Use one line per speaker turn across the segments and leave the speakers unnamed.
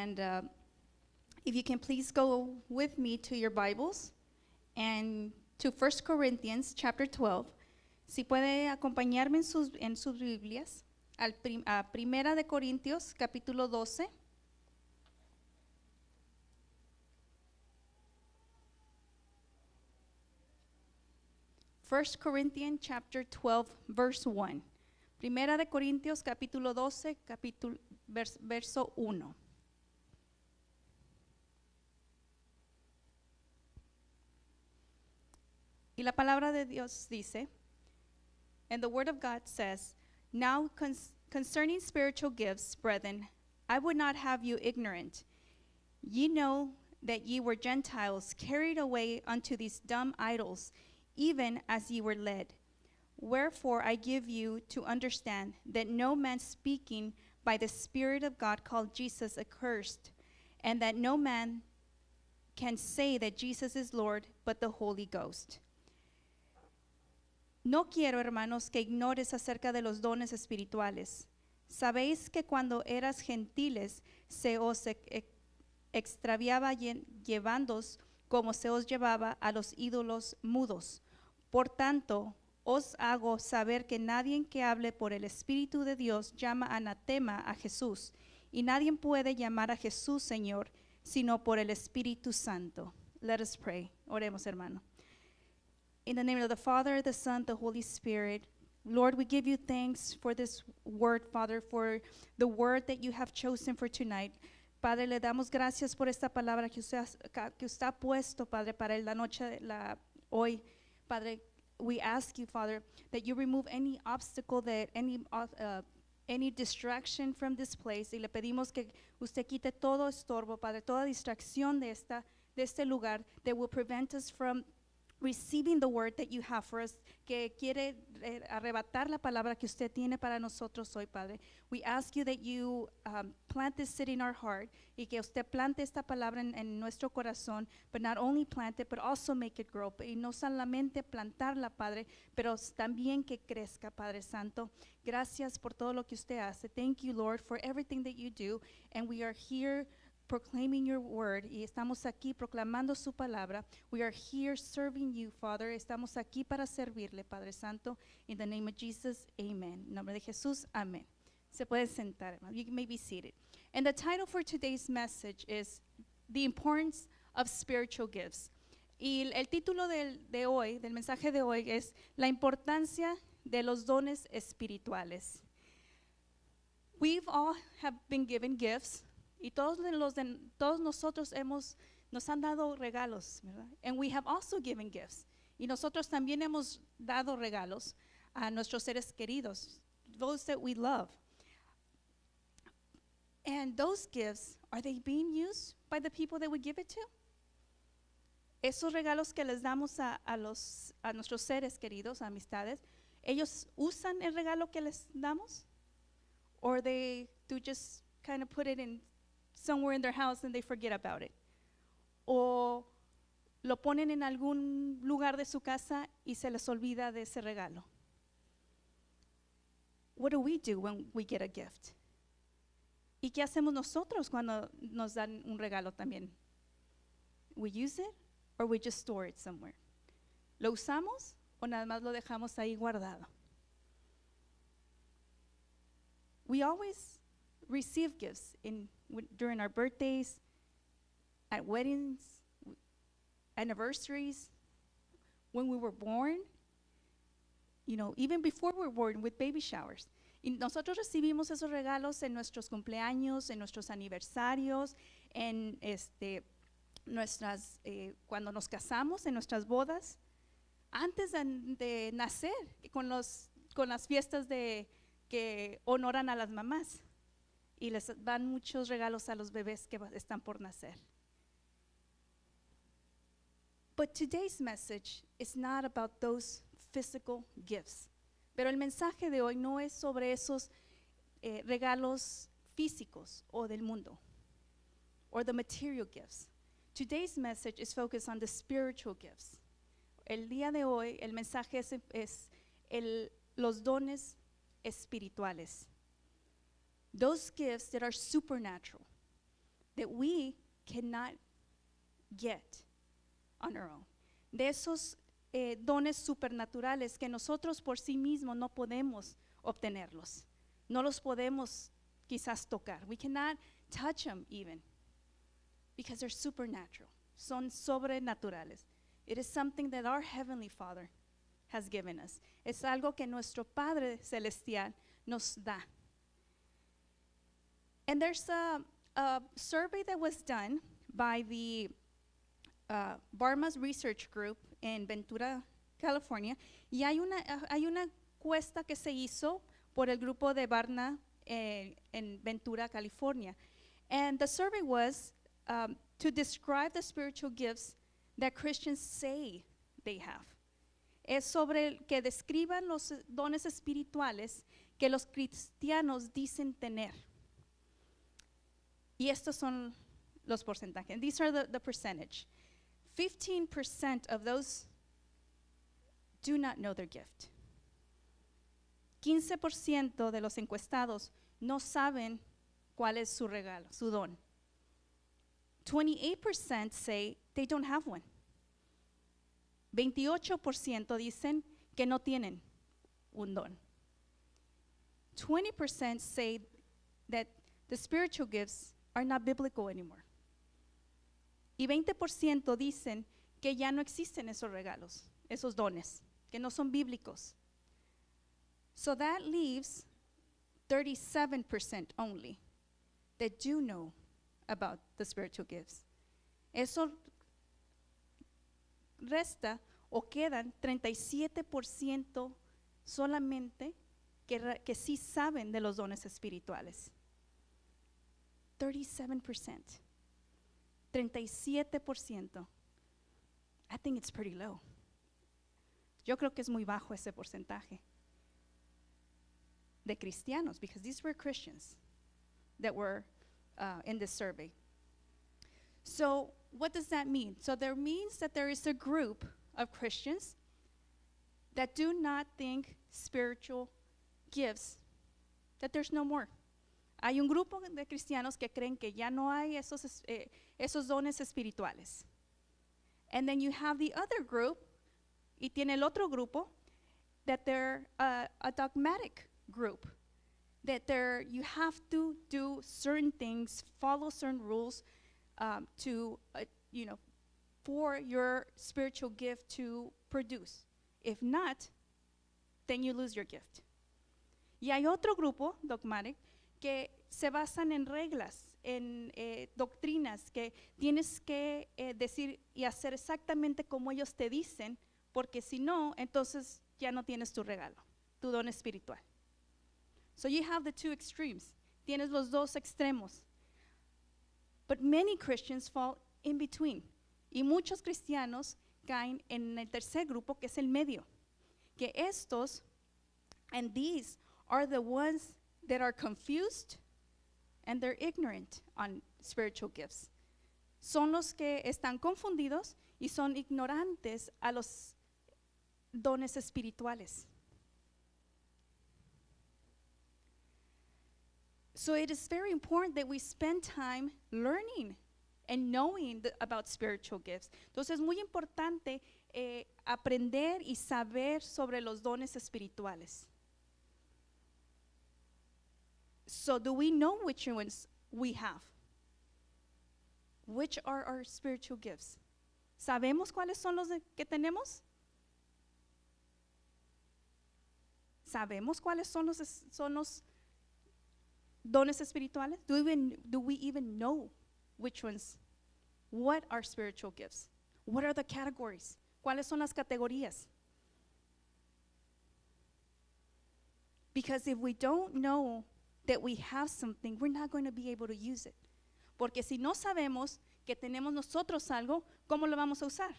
And if you can please go with me to your Bibles and to 1 Corinthians chapter 12. Si puede acompañarme en sus Biblias a Primera de Corintios capítulo 12. First Corinthians chapter 12 verse 1. Primera de Corintios capítulo 12 verso 1. Y la palabra de Dios dice, and the word of God says, now concerning spiritual gifts, brethren, I would not have you ignorant. Ye know that ye were Gentiles, carried away unto these dumb idols, even as ye were led. Wherefore I give you to understand that no man speaking by the Spirit of God called Jesus accursed, and that no man can say that Jesus is Lord, but the Holy Ghost. No quiero, hermanos, que ignores acerca de los dones espirituales. Sabéis que cuando eras gentiles se os extraviaba llevándoos como se os llevaba a los ídolos mudos. Por tanto, os hago saber que nadie que hable por el Espíritu de Dios llama anatema a Jesús, y nadie puede llamar a Jesús Señor, sino por el Espíritu Santo. Let us pray. Oremos, hermano. In the name of the Father, the Son, the Holy Spirit, Lord, we give you thanks for this word, Father, for the word that you have chosen for tonight. Padre, le damos gracias por esta palabra que usted ha puesto, Padre, para la noche hoy. Padre, we ask you, Father, that you remove any obstacle, that any distraction from this place. Y le pedimos que usted quite todo estorbo, Padre, toda distracción de este lugar that will prevent us from receiving the word that you have for us, que quiere arrebatar la palabra que usted tiene para nosotros hoy, Padre. We ask you that you plant this seed in our heart, y que usted plante esta palabra en nuestro corazón, but not only plant it, but also make it grow. Y no solamente plantarla, Padre, pero también que crezca, Padre Santo. Gracias por todo lo que usted hace. Thank you, Lord, for everything that you do, and we are here proclaiming your word, y estamos aquí proclamando su palabra. We are here serving you, Father. Estamos aquí para servirle, Padre Santo. In the name of Jesus, amen. En nombre de Jesús, amén. Se puede sentar, hermano. You may be seated. And the title for today's message is The Importance of Spiritual Gifts. Y el título del mensaje de hoy es La importancia de los dones espirituales. We've all have been given gifts. Y todos nosotros nos han dado regalos, ¿verdad? And we have also given gifts. Y nosotros también hemos dado regalos a nuestros seres queridos, those that we love. And those gifts, are they being used by the people that we give it to? Esos regalos que les damos a nuestros seres queridos, amistades, ¿ellos usan el regalo que les damos? Or they do just kind of put it in somewhere in their house and they forget about it? O lo ponen en algún lugar de su casa y se les olvida de ese regalo? What do we do when we get a gift? ¿Y qué hacemos nosotros cuando nos dan un regalo también? We use it or we just store it somewhere? ¿Lo usamos o nada más lo dejamos ahí guardado? We always receive gifts during our birthdays, at weddings, anniversaries, when we were born, even before we were born, with baby showers. Y nosotros recibimos esos regalos en nuestros cumpleaños, en nuestros aniversarios, en cuando nos casamos, en nuestras bodas, antes de nacer, con las fiestas que honoran a las mamás. Y les dan muchos regalos a los bebés que están por nacer. But today's message is not about those physical gifts. Pero el mensaje de hoy no es sobre esos regalos físicos o del mundo, or the material gifts. Today's message is focused on the spiritual gifts. El día de hoy el mensaje es los dones espirituales. Those gifts that are supernatural, that we cannot get on our own. De esos dones supernaturales que nosotros por sí mismos no podemos obtenerlos. No los podemos quizás tocar. We cannot touch them even because they're supernatural. Son sobrenaturales. It is something that our Heavenly Father has given us. Es algo que nuestro Padre Celestial nos da. And there's a survey that was done by the Barma's Research Group en Ventura, California, y hay una encuesta que se hizo por el grupo de Barna en Ventura, California. And the survey was to describe the spiritual gifts that Christians say they have. Es sobre que describan los dones espirituales que los cristianos dicen tener. Y estos son los porcentajes. These are the percentage. 15% of those do not know their gift. 15% de los encuestados no saben cuál es su regalo, su don. 28% say they don't have one. 28% dicen que no tienen un don. 20% say that the spiritual gifts are not biblical anymore. Y 20% dicen que ya no existen esos regalos, esos dones, que no son bíblicos. So that leaves 37% only that do know about the spiritual gifts. Eso resta o quedan 37% solamente que sí saben de los dones espirituales. 37%. 37%. I think it's pretty low. Yo creo que es muy bajo ese porcentaje de cristianos, because these were Christians that were in this survey. So what does that mean? So there means that there is a group of Christians that do not think spiritual gifts, that there's no more. Hay un grupo de cristianos que creen que ya no hay esos dones espirituales. And then you have the other group, y tiene el otro grupo, that they're a dogmatic group, that you have to do certain things, follow certain rules for your spiritual gift to produce. If not, then you lose your gift. Y hay otro grupo, dogmatic, que se basan en reglas, en doctrinas, que tienes que decir y hacer exactamente como ellos te dicen, porque si no, entonces ya no tienes tu regalo, tu don espiritual. So you have the two extremes. Tienes los dos extremos. But many Christians fall in between. Y muchos cristianos caen en el tercer grupo, que es el medio. Que estos, and these are the ones that are confused and they're ignorant on spiritual gifts. Son los que están confundidos y son ignorantes a los dones espirituales. So it is very important that we spend time learning and knowing about spiritual gifts. Entonces es muy importante aprender y saber sobre los dones espirituales. So do we know which ones we have? Which are our spiritual gifts? ¿Sabemos cuáles son los que tenemos? ¿Sabemos cuáles son los dones espirituales? Do we even know which ones? What are spiritual gifts? What are the categories? ¿Cuáles son las categorías? Because if we don't know that we have something, we're not going to be able to use it. Porque si no sabemos que tenemos nosotros algo, ¿cómo lo vamos a usar?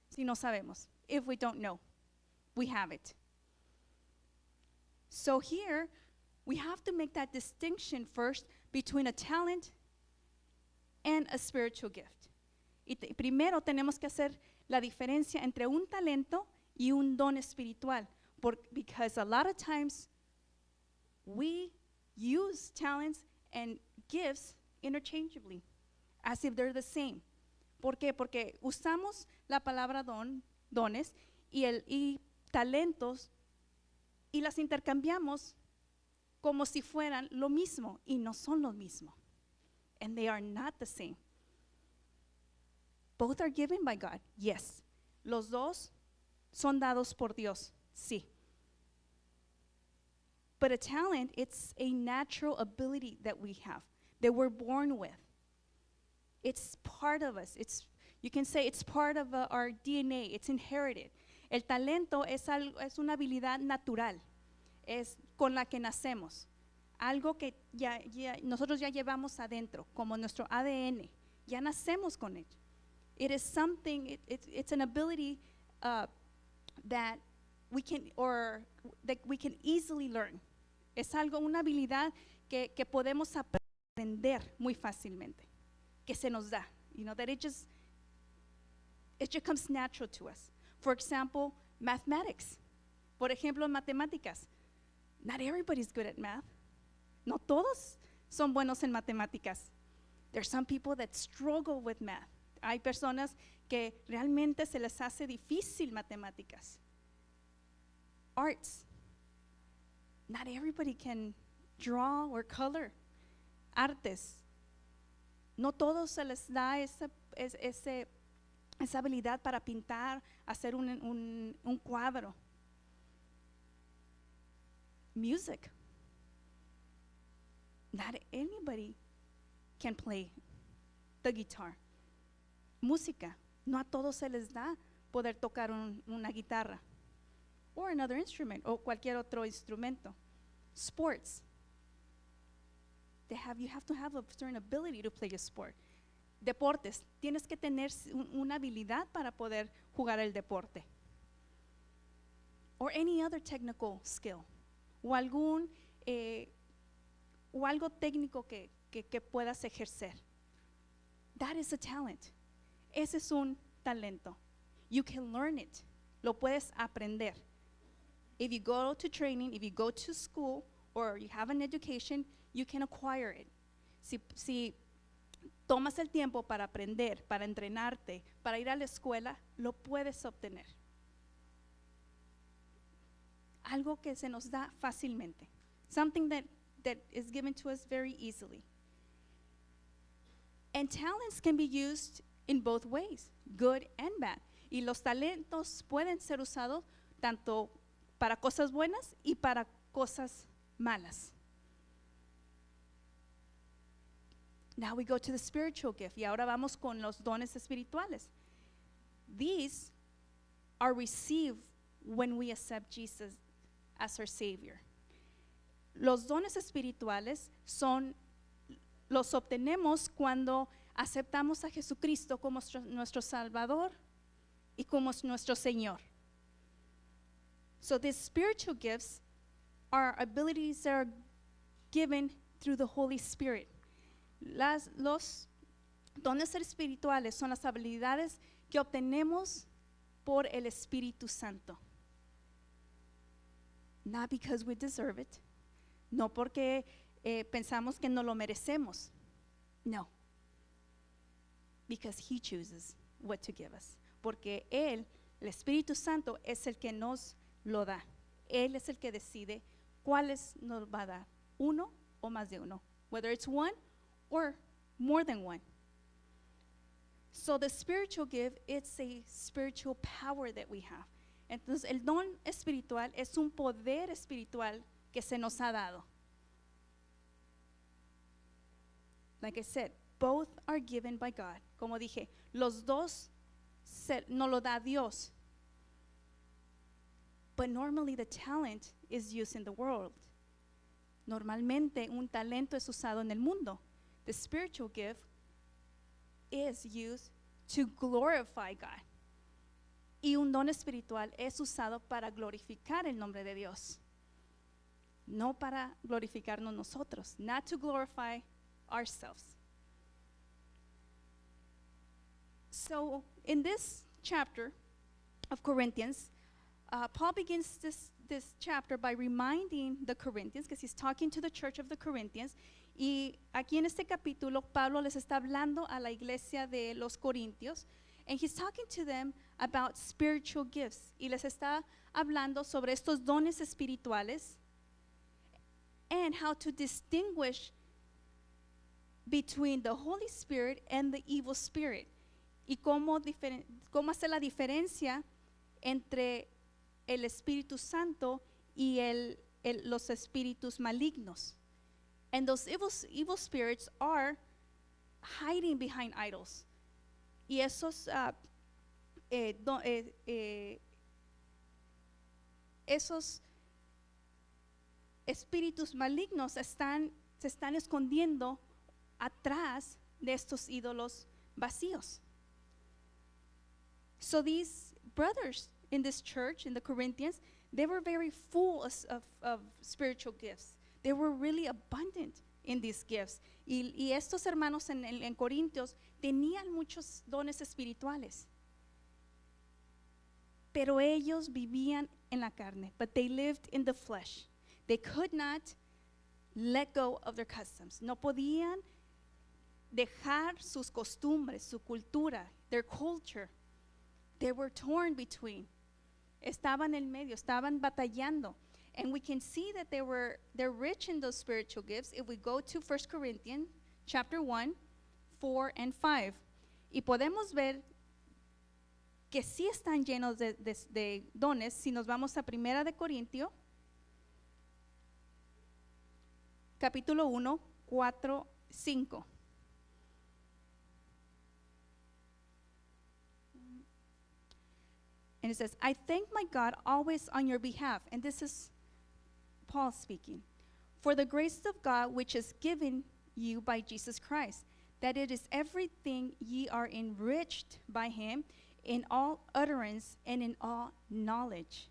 Si no sabemos, if we don't know, we have it. So here, we have to make that distinction first between a talent and a spiritual gift. Primero tenemos que hacer la diferencia entre un talento y un don espiritual, because a lot of times we use talents and gifts interchangeably, as if they're the same. ¿Por qué? Porque usamos la palabra dones y talentos y las intercambiamos como si fueran lo mismo y no son lo mismo. And they are not the same. Both are given by God, yes. Los dos son dados por Dios, sí. But a talent, it's a natural ability that we have, that we're born with. It's part of us. You can say it's part of our DNA. It's inherited. El talento es una habilidad natural. Es con la que nacemos. Algo que nosotros ya llevamos adentro, como nuestro ADN. Ya nacemos con él. It is something, it's an ability that we can easily learn. Es algo, una habilidad que podemos aprender muy fácilmente, que se nos da. That it just comes natural to us. For example, mathematics. Por ejemplo, matemáticas. Not everybody's good at math. No todos son buenos en matemáticas. There's some people that struggle with math. Hay personas que realmente se les hace difícil matemáticas. Arts. Not everybody can draw or color. Artes. No todos se les da esa habilidad para pintar, hacer un cuadro. Music. Not anybody can play the guitar. Música. No a todos se les da poder tocar una guitarra. Or another instrument, o cualquier otro instrumento. Sports. You have to have a certain ability to play a sport. Deportes. Tienes que tener una habilidad para poder jugar el deporte. Or any other technical skill. O algo técnico que puedas ejercer. That is a talent. Ese es un talento. You can learn it. Lo puedes aprender. If you go to training, if you go to school, or you have an education, you can acquire it. Si tomas el tiempo para aprender, para entrenarte, para ir a la escuela, lo puedes obtener. Algo que se nos da fácilmente. Something that is given to us very easily. And talents can be used in both ways, good and bad. Y los talentos pueden ser usados tanto para cosas buenas y para cosas malas. Now we go to the spiritual gift. Y ahora vamos con los dones espirituales. These are received when we accept Jesus as our Savior. Los dones espirituales los obtenemos cuando aceptamos a Jesucristo como nuestro Salvador y como nuestro Señor. So these spiritual gifts are abilities that are given through the Holy Spirit. Los dones espirituales son las habilidades que obtenemos por el Espíritu Santo. Not because we deserve it. No porque pensamos que no lo merecemos. No. Because He chooses what to give us. Porque Él, el Espíritu Santo, es el que nos lo da. Él es el que decide cuáles nos va a dar. Uno o más de uno. Whether it's one or more than one. So the spiritual gift, it's a spiritual power that we have. Entonces el don espiritual es un poder espiritual que se nos ha dado. Like I said, both are given by God. Como dije, los dos nos lo da Dios. But normally the talent is used in the world. Normalmente un talento es usado en el mundo. The spiritual gift is used to glorify God. Y un don espiritual es usado para glorificar el nombre de Dios. No para glorificarnos nosotros. Not to glorify ourselves. So in this chapter of Corinthians, Paul begins this chapter by reminding the Corinthians, because he's talking to the church of the Corinthians, y aquí en este capítulo Pablo les está hablando a la iglesia de los Corintios, and he's talking to them about spiritual gifts, y les está hablando sobre estos dones espirituales and how to distinguish between the Holy Spirit and the evil spirit, y cómo hacer la diferencia entre el Espíritu Santo y los espíritus malignos. And those evil spirits are hiding behind idols. Y esos esos espíritus malignos se están escondiendo atrás de estos ídolos vacíos. So these brothers in this church, in the Corinthians, they were very full of spiritual gifts. They were really abundant in these gifts. Y estos hermanos en Corintios tenían muchos dones espirituales. Pero ellos vivían en la carne, but they lived in the flesh. They could not let go of their customs. No podían dejar sus costumbres, su cultura, their culture. They were torn between. Estaban en medio, estaban batallando. And we can see that they're rich in those spiritual gifts if we go to 1 Corinthians chapter 1, 4 and 5. Y podemos ver que sí están llenos de dones si nos vamos a 1 de Corintio, capítulo 1, 4, 5. And it says, I thank my God always on your behalf. And this is Paul speaking. For the grace of God which is given you by Jesus Christ, that it is everything ye are enriched by him in all utterance and in all knowledge.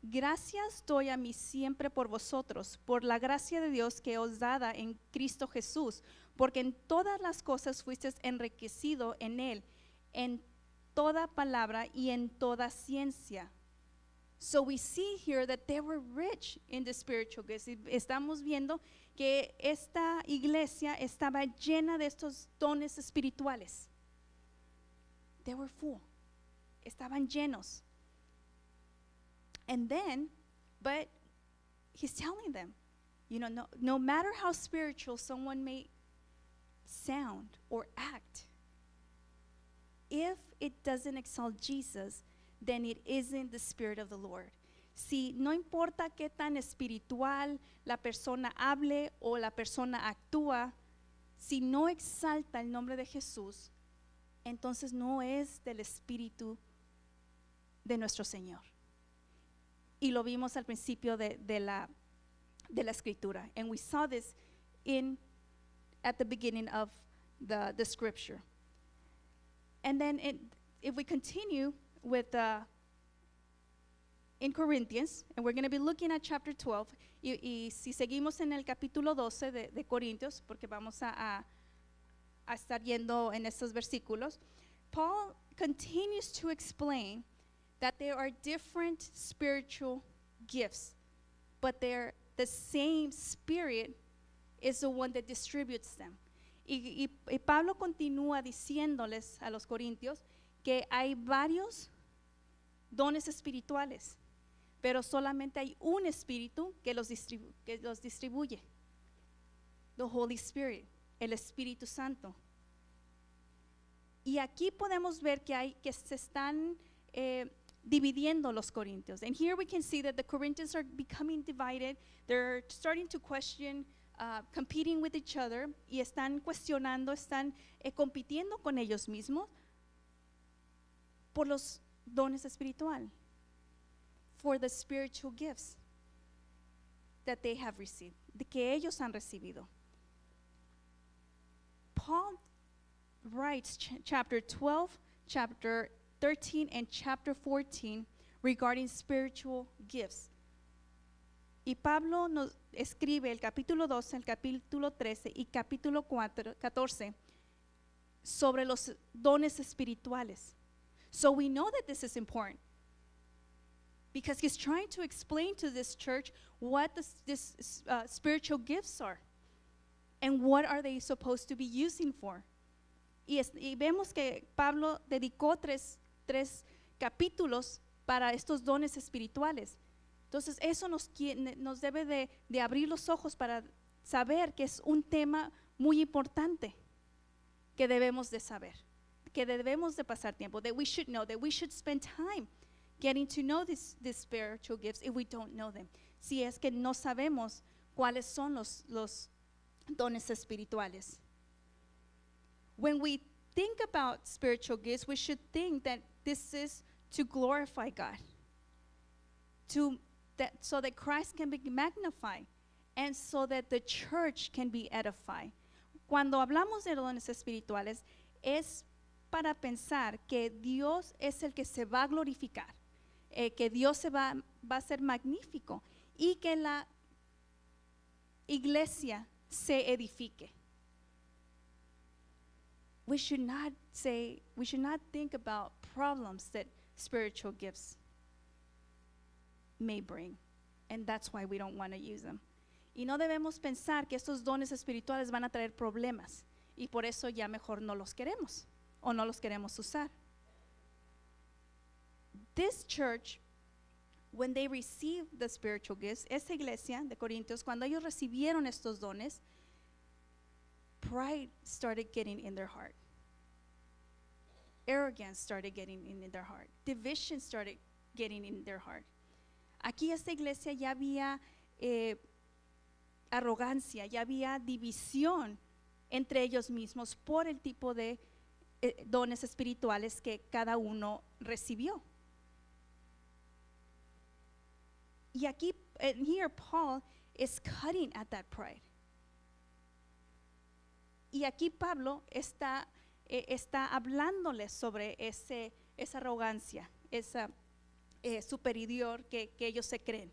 Gracias doy a mí siempre por vosotros, por la gracia de Dios que os dada en Cristo Jesús, porque en todas las cosas fuisteis enriquecido en él, en toda palabra y en toda ciencia. So we see here that they were rich in the spiritual gifts. Estamos viendo que esta iglesia estaba llena de estos dones espirituales. They were full. Estaban llenos. And then, but he's telling them, no matter how spiritual someone may sound or act, if it doesn't exalt Jesus, then it isn't the Spirit of the Lord. Si no importa qué tan espiritual la persona hable o la persona actúa, si no exalta el nombre de Jesús, entonces no es del Espíritu de nuestro Señor. Y lo vimos al principio de la escritura. And we saw this at the beginning of the scripture. And then if we continue with in Corinthians, and we're going to be looking at chapter 12, y si seguimos en el capítulo 12 de Corintios, porque vamos a estar yendo en estos versículos, Paul continues to explain that there are different spiritual gifts, but the same Spirit is the one that distributes them. Y Pablo continúa diciéndoles a los corintios que hay varios dones espirituales, pero solamente hay un espíritu que los distribuye. The Holy Spirit, el Espíritu Santo. Y aquí podemos ver que se están dividiendo los corintios. And here we can see that the Corinthians are becoming divided. They're starting to question, competing with each other, y están cuestionando, están compitiendo con ellos mismos por los dones espirituales, for the spiritual gifts that they have received, de que ellos han recibido. Paul writes chapter 12, chapter 13, and chapter 14 regarding spiritual gifts. Y Pablo nos escribe el capítulo 12, el capítulo 13 y capítulo 14 sobre los dones espirituales. So we know that this is important. because he's trying to explain to this church what this spiritual gifts are and what are they supposed to be using for. Y vemos que Pablo dedicó tres capítulos para estos dones espirituales. Entonces eso nos debe de abrir los ojos para saber que es un tema muy importante que debemos de saber, que debemos de pasar tiempo, that we should know, that we should spend time getting to know these spiritual gifts if we don't know them. Si es que no sabemos cuáles son los dones espirituales. When we think about spiritual gifts, we should think that this is to glorify God, so that Christ can be magnified, and so that the church can be edified. Cuando hablamos de dones espirituales, es para pensar que Dios es el que se va a glorificar, que Dios va a ser magnífico y que la iglesia se edifique. We should not think about problems that spiritual gifts may bring, and that's why we don't want to use them. Y no debemos pensar que estos dones espirituales van a traer problemas y por eso ya mejor no los queremos o no los queremos usar. This church, when they received the spiritual gifts, esta iglesia de Corintios, cuando ellos recibieron estos dones, pride started getting in their heart. Arrogance started getting in their heart. Division started getting in their heart. Aquí esta iglesia ya había arrogancia, ya había división entre ellos mismos por el tipo de dones espirituales que cada uno recibió. Y aquí, here Paul is cutting at that pride. Y aquí Pablo está hablándoles sobre esa arrogancia, esa superior que ellos se creen.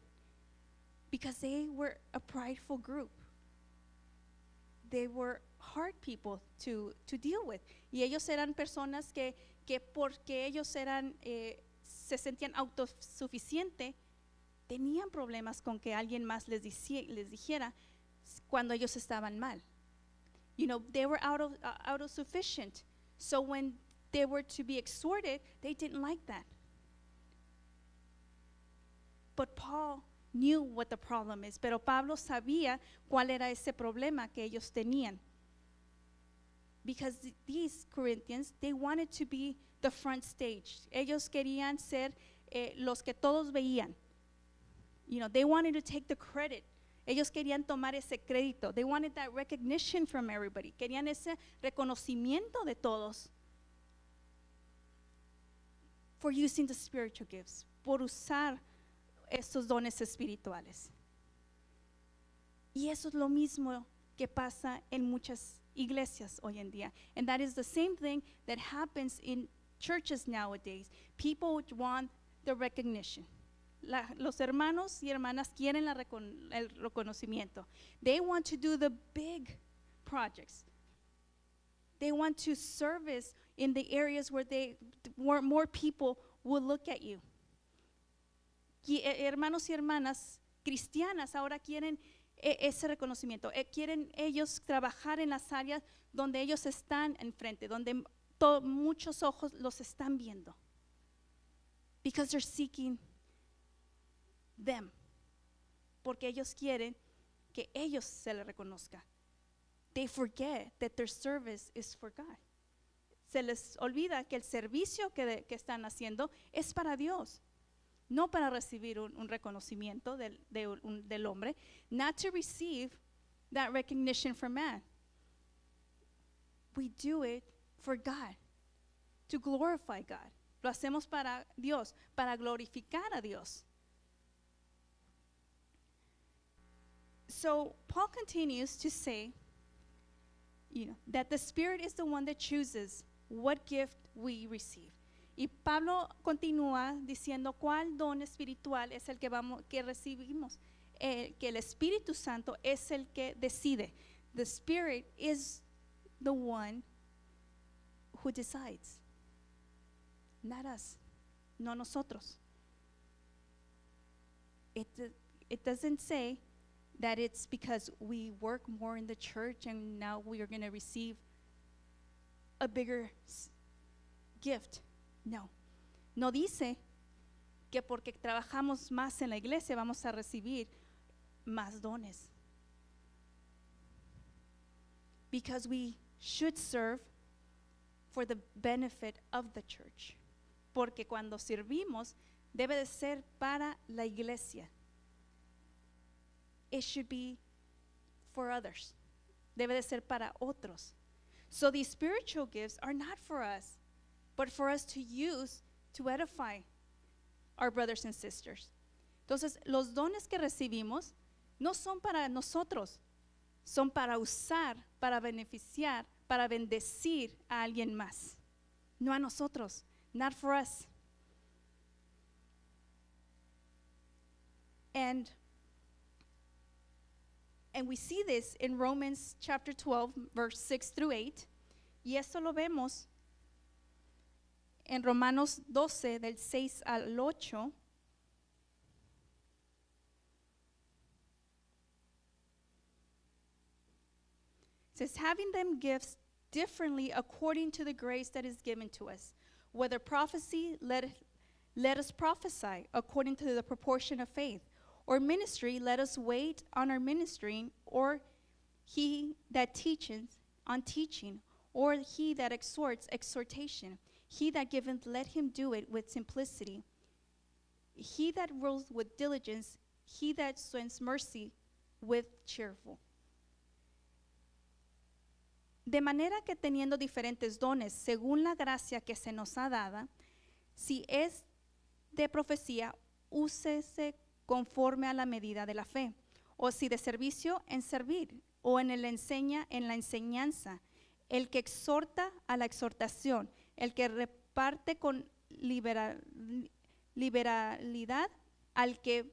Because they were a prideful group. They were hard people to deal with. Y ellos eran personas que porque ellos se sentían autosuficientes, tenían problemas con que alguien más les dijera cuando ellos estaban mal. You know, they were autosufficient. So when they were to be exhorted, they didn't like that. But Paul knew what the problem is. Pero Pablo sabía cuál era ese problema que ellos tenían. Because these Corinthians, they wanted to be the front stage. Ellos querían ser los que todos veían. You know, they wanted to take the credit. Ellos querían tomar ese crédito. They wanted that recognition from everybody. Querían ese reconocimiento de todos for using the spiritual gifts, por usar estos dones espirituales. Y eso es lo mismo que pasa en muchas iglesias hoy en día. And that is the same thing that happens in churches nowadays. People want the recognition. Los hermanos y hermanas quieren el reconocimiento. They want to do the big projects. They want to service in the areas where more people will look at you. Y hermanos y hermanas cristianas ahora quieren ese reconocimiento. Quieren ellos trabajar en las áreas donde ellos están enfrente, donde muchos ojos los están viendo. Because they're seeking them. Porque ellos quieren que ellos se les reconozca. They forget that their service is for God. Se les olvida que el servicio que están haciendo es para Dios. No para recibir un reconocimiento del hombre. Not to receive that recognition from man. We do it for God. To glorify God. Lo hacemos para Dios, para glorificar a Dios. So Paul continues to say, that the Spirit is the one that chooses what gift we receive. Y Pablo continúa diciendo cuál don espiritual es el que recibimos. Que el Espíritu Santo es el que decide. The Spirit is the one who decides. Not us, no nosotros. it, it doesn't say that it's because we work more in the church and now we are going to receive a bigger gift. No. No dice que porque trabajamos más en la iglesia vamos a recibir más dones. Because we should serve for the benefit of the church. Porque cuando servimos debe de ser para la iglesia. It should be for others. Debe de ser para otros. So these spiritual gifts are not for us, but for us to use to edify our brothers and sisters. Entonces, los dones que recibimos no son para nosotros, son para usar, para beneficiar, para bendecir a alguien más. No a nosotros, not for us. And we see this in Romans chapter 12, verse 6 through 8. Y esto lo vemos en Romanos 12, del 6 al 8. It says, having them gifts differently according to the grace that is given to us. Whether prophecy, let us prophesy according to the proportion of faith. Or ministry, let us wait on our ministering. Or he that teacheth, on teaching. Or he that exhorts, exhortation. He that giveth, let him do it with simplicity. He that rules with diligence. He that sends mercy with cheerful. De manera que teniendo diferentes dones, según la gracia que se nos ha dada, si es de profecía, úsese conforme a la medida de la fe, o si de servicio, en servir, o en la enseñanza, el que exhorta a la exhortación, el que reparte con liberalidad, al que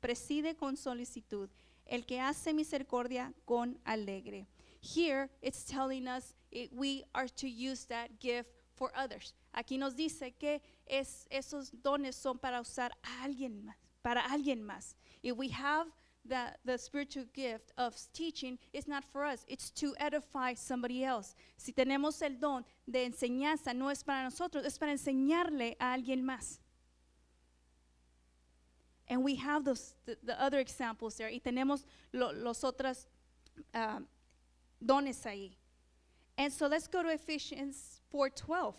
preside con solicitud, el que hace misericordia con alegre. Here it's telling us we are to use that gift for others. Aquí nos dice que esos dones son para usar a alguien más, para alguien más. If we have the spiritual gift of teaching, it's not for us, it's to edify somebody else. Si tenemos el don de enseñanza, no es para nosotros, es para enseñarle a alguien más. And we have the other examples there. Y tenemos los otros dones ahí. And so let's go to Ephesians 4:12.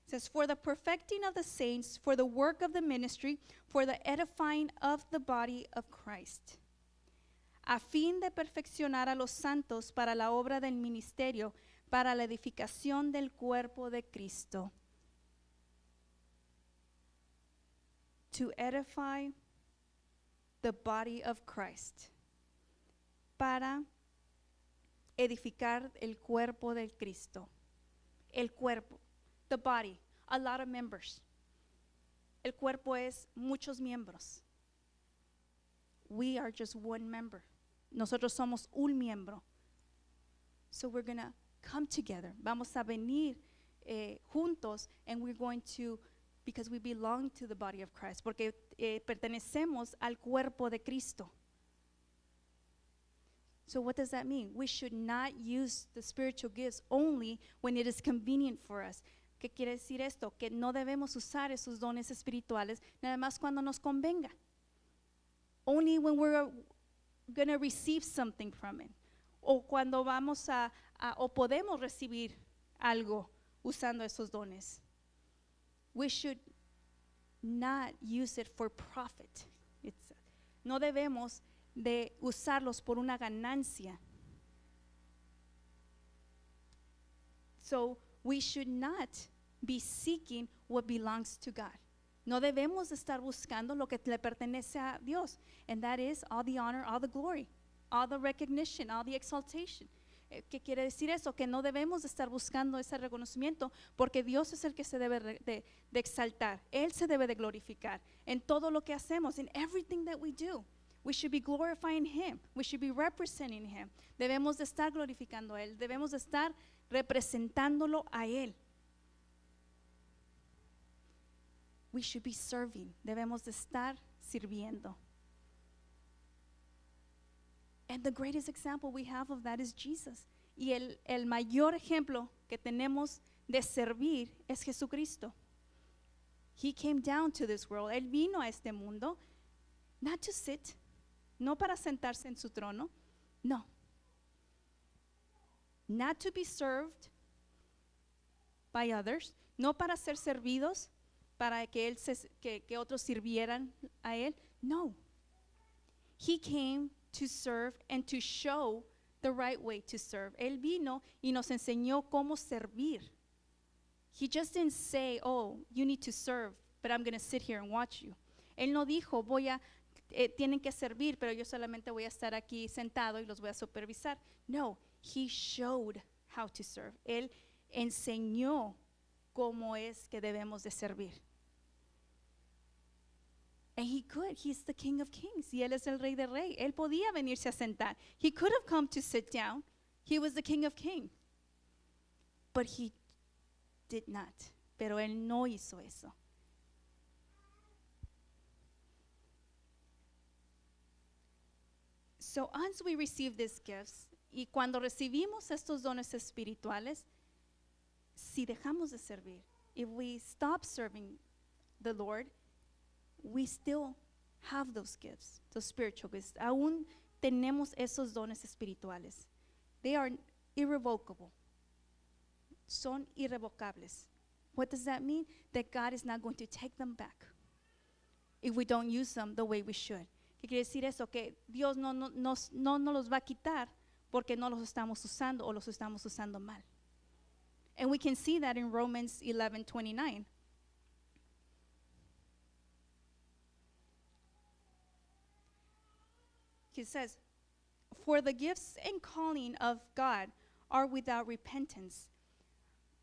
It says, for the perfecting of the saints, for the work of the ministry, for the edifying of the body of Christ, a fin de perfeccionar a los santos para la obra del ministerio, para la edificación del cuerpo de Cristo. To edify the body of Christ. Para edificar el cuerpo del Cristo. El cuerpo, the body, a lot of members. El cuerpo es muchos miembros. We are just one member. Nosotros somos un miembro. So we're going to come together. Vamos a venir juntos, and we're going to, because we belong to the body of Christ, porque pertenecemos al cuerpo de Cristo. So what does that mean? We should not use the spiritual gifts only when it is convenient for us. ¿Qué quiere decir esto? Que no debemos usar esos dones espirituales nada más cuando nos convenga. Only when we're going to receive something from it. O cuando vamos o podemos recibir algo usando esos dones. We should not use it for profit. No debemos de usarlos por una ganancia. So we should not be seeking what belongs to God. No debemos estar buscando lo que le pertenece a Dios. And that is all the honor, all the glory, all the recognition, all the exaltation. ¿Qué quiere decir eso? Que no debemos estar buscando ese reconocimiento, porque Dios es el que se debe de exaltar. Él se debe de glorificar en todo lo que hacemos, in everything that we do. We should be glorifying Him. We should be representing Him. Debemos de estar glorificando a Él. Debemos de estar representándolo a Él. We should be serving. Debemos de estar sirviendo. And the greatest example we have of that is Jesus. Y el mayor ejemplo que tenemos de servir es Jesucristo. He came down to this world. Él vino a este mundo, not to sit, no para sentarse en su trono, no. Not to be served by others, no para ser servidos, para que otros sirvieran a él. No. He came to serve and to show the right way to serve. Él vino y nos enseñó cómo servir. He just didn't say, oh, you need to serve, but I'm going to sit here and watch you. Él no dijo, tienen que servir, pero yo solamente voy a estar aquí sentado y los voy a supervisar. No, he showed how to serve. Él enseñó cómo es que debemos de servir. And he could. He's the King of Kings. Y él es el Rey de Rey. Él podía venirse a sentar. He could have come to sit down. He was the King of Kings. But he did not. Pero él no hizo eso. So once we receive these gifts, y cuando recibimos estos dones espirituales, si dejamos de servir, if we stop serving the Lord, we still have those gifts, those spiritual gifts. Aún tenemos esos dones espirituales. They are irrevocable. Son irrevocables. What does that mean? That God is not going to take them back if we don't use them the way we should. ¿Qué quiere decir eso? Que Dios no nos los va a quitar porque no los estamos usando o los estamos usando mal. And we can see that in Romans 11:29. He says, for the gifts and calling of God are without repentance,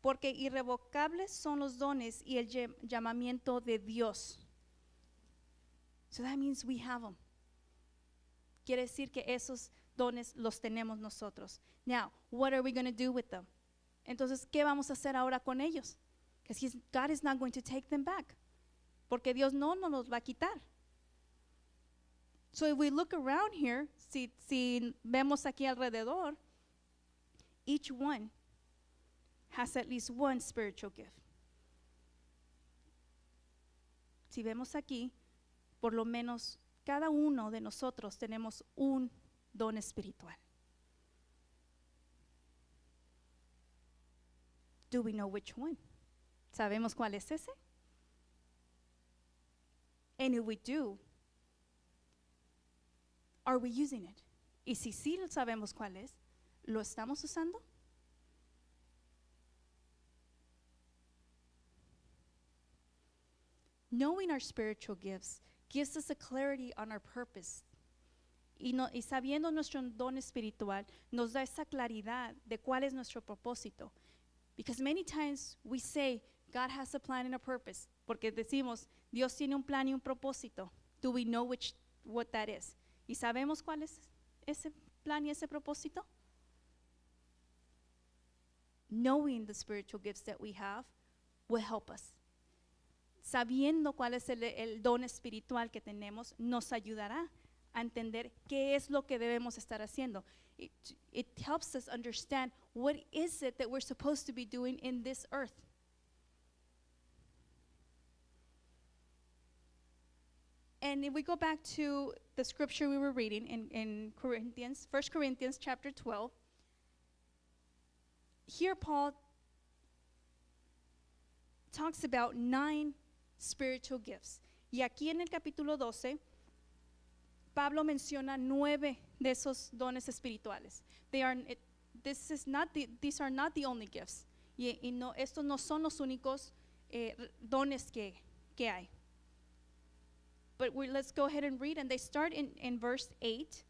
porque irrevocables son los dones y el llamamiento de Dios. So that means we have them. Quiere decir que esos dones los tenemos nosotros. Now, what are we going to do with them? Entonces, ¿qué vamos a hacer ahora con ellos? Because God is not going to take them back. Porque Dios no nos los va a quitar. So if we look around here, si vemos aquí alrededor, each one has at least one spiritual gift. Si vemos aquí, por lo menos cada uno de nosotros tenemos un don espiritual. Do we know which one? ¿Sabemos cuál es ese? And if we do, are we using it? Y si sí sabemos cuál es, ¿lo estamos usando? Knowing our spiritual gifts gives us a clarity on our purpose. Y sabiendo nuestro don espiritual, nos da esa claridad de cuál es nuestro propósito. Because many times we say, God has a plan and a purpose. Porque decimos, Dios tiene un plan y un propósito. Do we know what that is? ¿Y sabemos cuál es ese plan y ese propósito? Knowing the spiritual gifts that we have will help us. Sabiendo cuál es el don espiritual que tenemos, nos ayudará a entender qué es lo que debemos estar haciendo. It helps us understand what is it that we're supposed to be doing in this earth. And if we go back to the scripture we were reading in Corinthians, 1 Corinthians chapter 12, here Paul talks about 9 spiritual gifts. Y aquí en el capítulo 12, Pablo menciona 9 de esos dones espirituales. These are not the only gifts. Y no, estos no son los únicos dones que hay. But let's go ahead and read. And they start in verse 8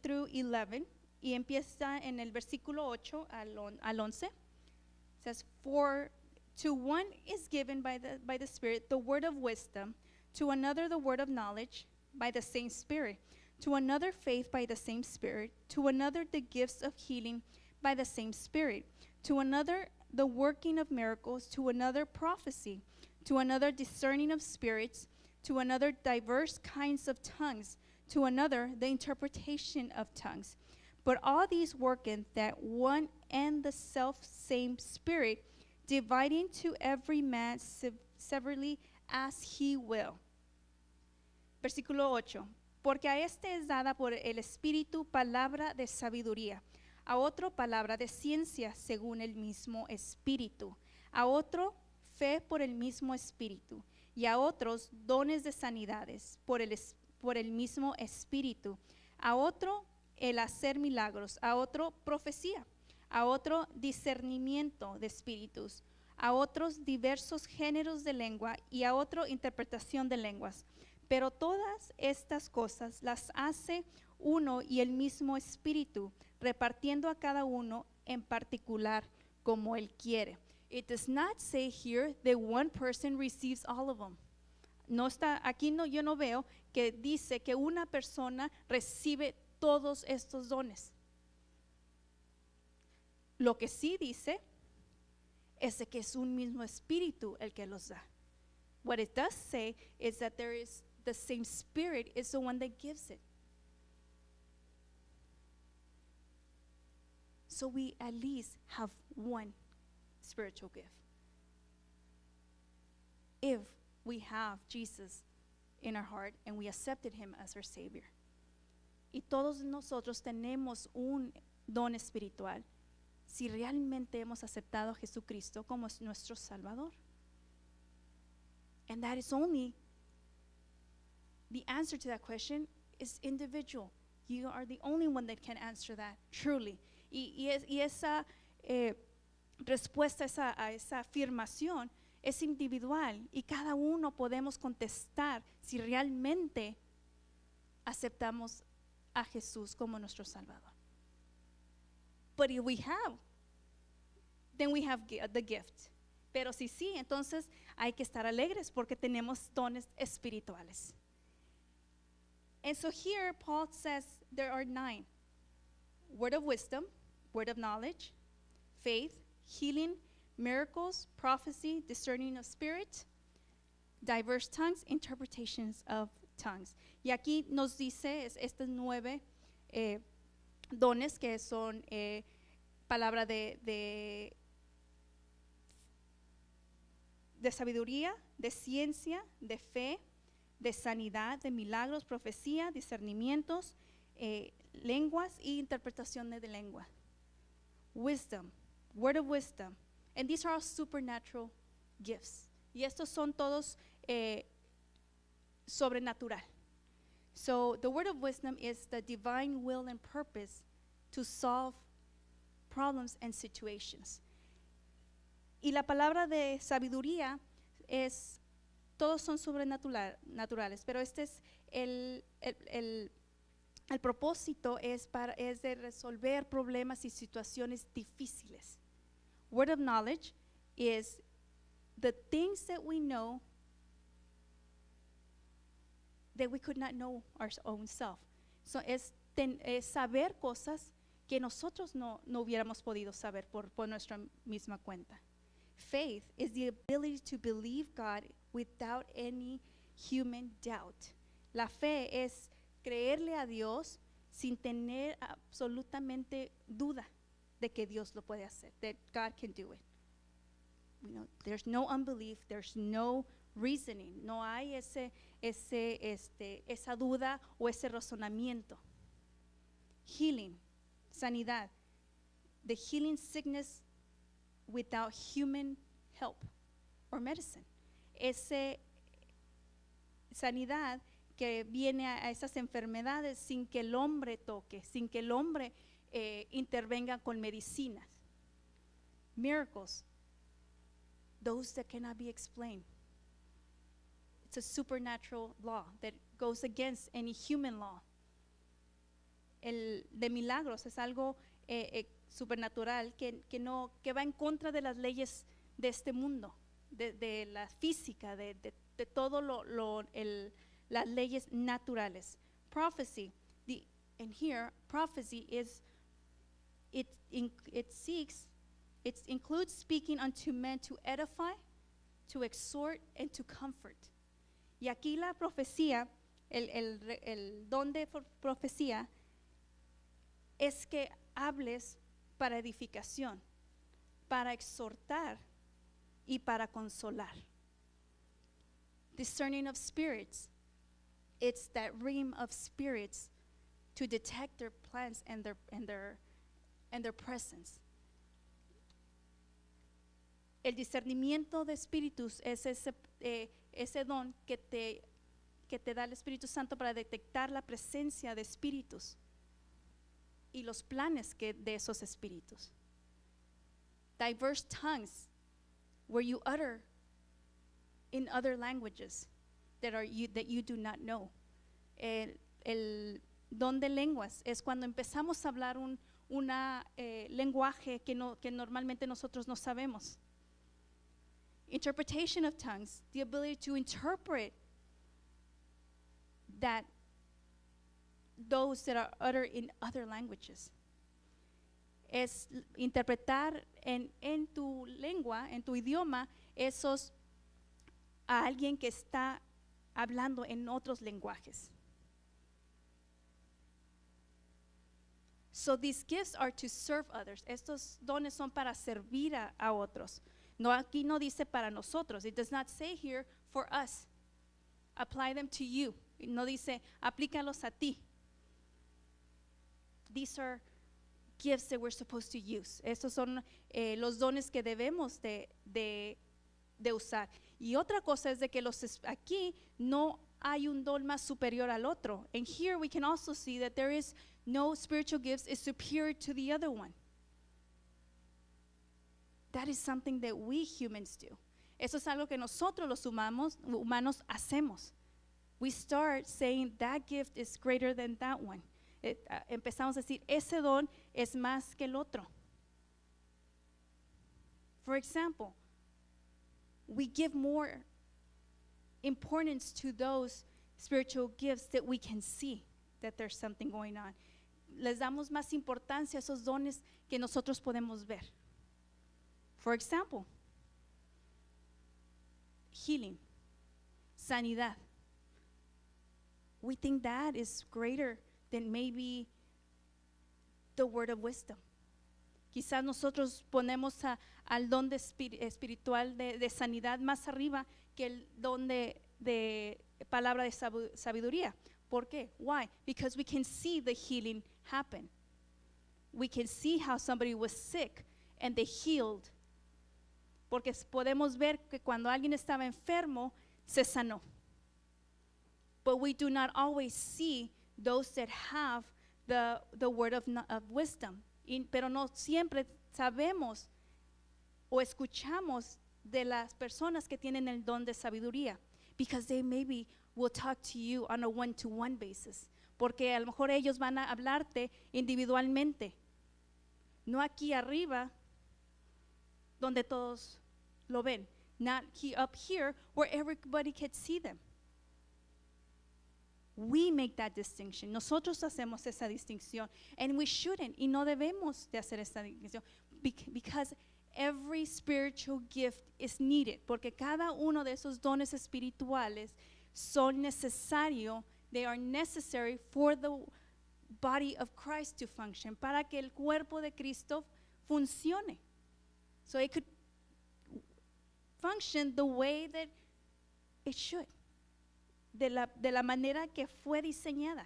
through 11. Y empieza en el versículo 8 al 11. It says, for to one is given by the Spirit the word of wisdom, to another the word of knowledge by the same Spirit, to another faith by the same Spirit, to another the gifts of healing by the same Spirit, to another the working of miracles, to another prophecy, to another discerning of spirits, to another diverse kinds of tongues, to another the interpretation of tongues. But all these work in that one and the self same Spirit, dividing to every man severally as he will. Versículo 8. Porque a este es dada por el Espíritu palabra de sabiduría, a otro palabra de ciencia según el mismo Espíritu, a otro fe por el mismo Espíritu, y a otros dones de sanidades por el mismo Espíritu, a otro el hacer milagros, a otro profecía, a otro discernimiento de espíritus, a otros diversos géneros de lengua y a otro interpretación de lenguas. Pero todas estas cosas las hace uno y el mismo Espíritu, repartiendo a cada uno en particular como él quiere. It does not say here that one person receives all of them. No está, aquí no, yo no veo que dice que una persona recibe todos estos dones. Lo que sí dice es de que es un mismo Espíritu el que los da. What it does say is that there is the same Spirit is the one that gives it. So we at least have one spiritual gift. If we have Jesus in our heart and we accepted him as our Savior. Y todos nosotros tenemos un don espiritual si realmente hemos aceptado a Jesucristo como nuestro Salvador. And that is only, the answer to that question is individual. You are the only one that can answer that, truly. Y esa respuesta a esa afirmación es individual y cada uno podemos contestar si realmente aceptamos a Jesús como nuestro Salvador. But if we have, then we have the gift. Pero si sí, entonces hay que estar alegres porque tenemos dones espirituales. And so here Paul says there are 9. Word of wisdom, word of knowledge, faith, healing, miracles, prophecy, discerning of spirit, diverse tongues, interpretations of tongues. Y aquí nos dice estos 9 dones que son palabra de sabiduría, de ciencia, de fe, de sanidad, de milagros, profecía, discernimientos, lenguas y interpretación de lengua. Wisdom, word of wisdom. And these are all supernatural gifts. Y estos son todos sobrenatural. So the word of wisdom is the divine will and purpose to solve problems and situations. Y la palabra de sabiduría es, todos son sobrenaturales, pero este es el propósito es de resolver problemas y situaciones difíciles. Word of knowledge is the things that we know that we could not know our own self. So es saber cosas que nosotros no hubiéramos podido saber por nuestra misma cuenta. Faith is the ability to believe God without any human doubt. La fe es creerle a Dios sin tener absolutamente duda de que Dios lo puede hacer, that God can do it. You know, there's no unbelief, there's no reasoning, no hay esa duda o ese razonamiento. Healing, sanidad, the healing sickness without human help or medicine. Esa sanidad que viene a esas enfermedades sin que el hombre toque, sin que el hombre intervenga con medicinas. Miracles, those that cannot be explained. It's a supernatural law that goes against any human law. El de milagros es algo supernatural que va en contra de las leyes de este mundo, de la física, de todo las leyes naturales. Prophecy, and here prophecy is it includes speaking unto men to edify, to exhort, and to comfort. Y aquí la profecía, el don de profecía es que hables para edificación, para exhortar y para consolar. Discerning of spirits, it's that realm of spirits to detect their plans and their presence. El discernimiento de espíritus es ese don que te da el Espíritu Santo para detectar la presencia de espíritus y los planes de esos espíritus. Diverse tongues, where you utter in other languages that you do not know. El don de lenguas es cuando empezamos a hablar un lenguaje que normalmente nosotros no sabemos. Interpretation of tongues, the ability to interpret that those that are uttered in other languages. Es interpretar en tu lengua, en tu idioma, esos a alguien que está hablando en otros lenguajes. So these gifts are to serve others. Estos dones son para servir a otros. No, aquí no dice para nosotros. It does not say here for us. Apply them to you. No dice aplícalos a ti. These are gifts that we're supposed to use. Estos son los dones que debemos de usar. Y otra cosa es de que aquí no hay un don más superior al otro. And here we can also see that there is no spiritual gifts is superior to the other one. That is something that we humans do. Eso es algo que nosotros los humanos hacemos. We start saying that gift is greater than that one. Empezamos a decir, ese don es más que el otro. For example, we give more importance to those spiritual gifts that we can see that there's something going on. Les damos más importancia a esos dones que nosotros podemos ver. For example, healing, sanidad. We think that is greater than maybe the word of wisdom. Quizás nosotros ponemos al don espiritual de sanidad más arriba que el don de palabra de sabiduría. ¿Por qué? Why? Because we can see the healing happen. We can see how somebody was sick and they healed. Porque podemos ver que cuando alguien estaba enfermo, se sanó. But we do not always see those that have the word of wisdom. Pero no siempre sabemos o escuchamos de las personas que tienen el don de sabiduría. Because they maybe will talk to you on a one-to-one basis. Porque a lo mejor ellos van a hablarte individualmente. No aquí arriba, donde todos lo ven. Not up here, where everybody can see them. We make that distinction. Nosotros hacemos esa distinción. And we shouldn't. Y no debemos de hacer esa distinción. Because every spiritual gift is needed. Porque cada uno de esos dones espirituales son necesarios. They are necessary for the body of Christ to function. Para que el cuerpo de Cristo funcione. So it could function the way that it should. De la manera que fue diseñada.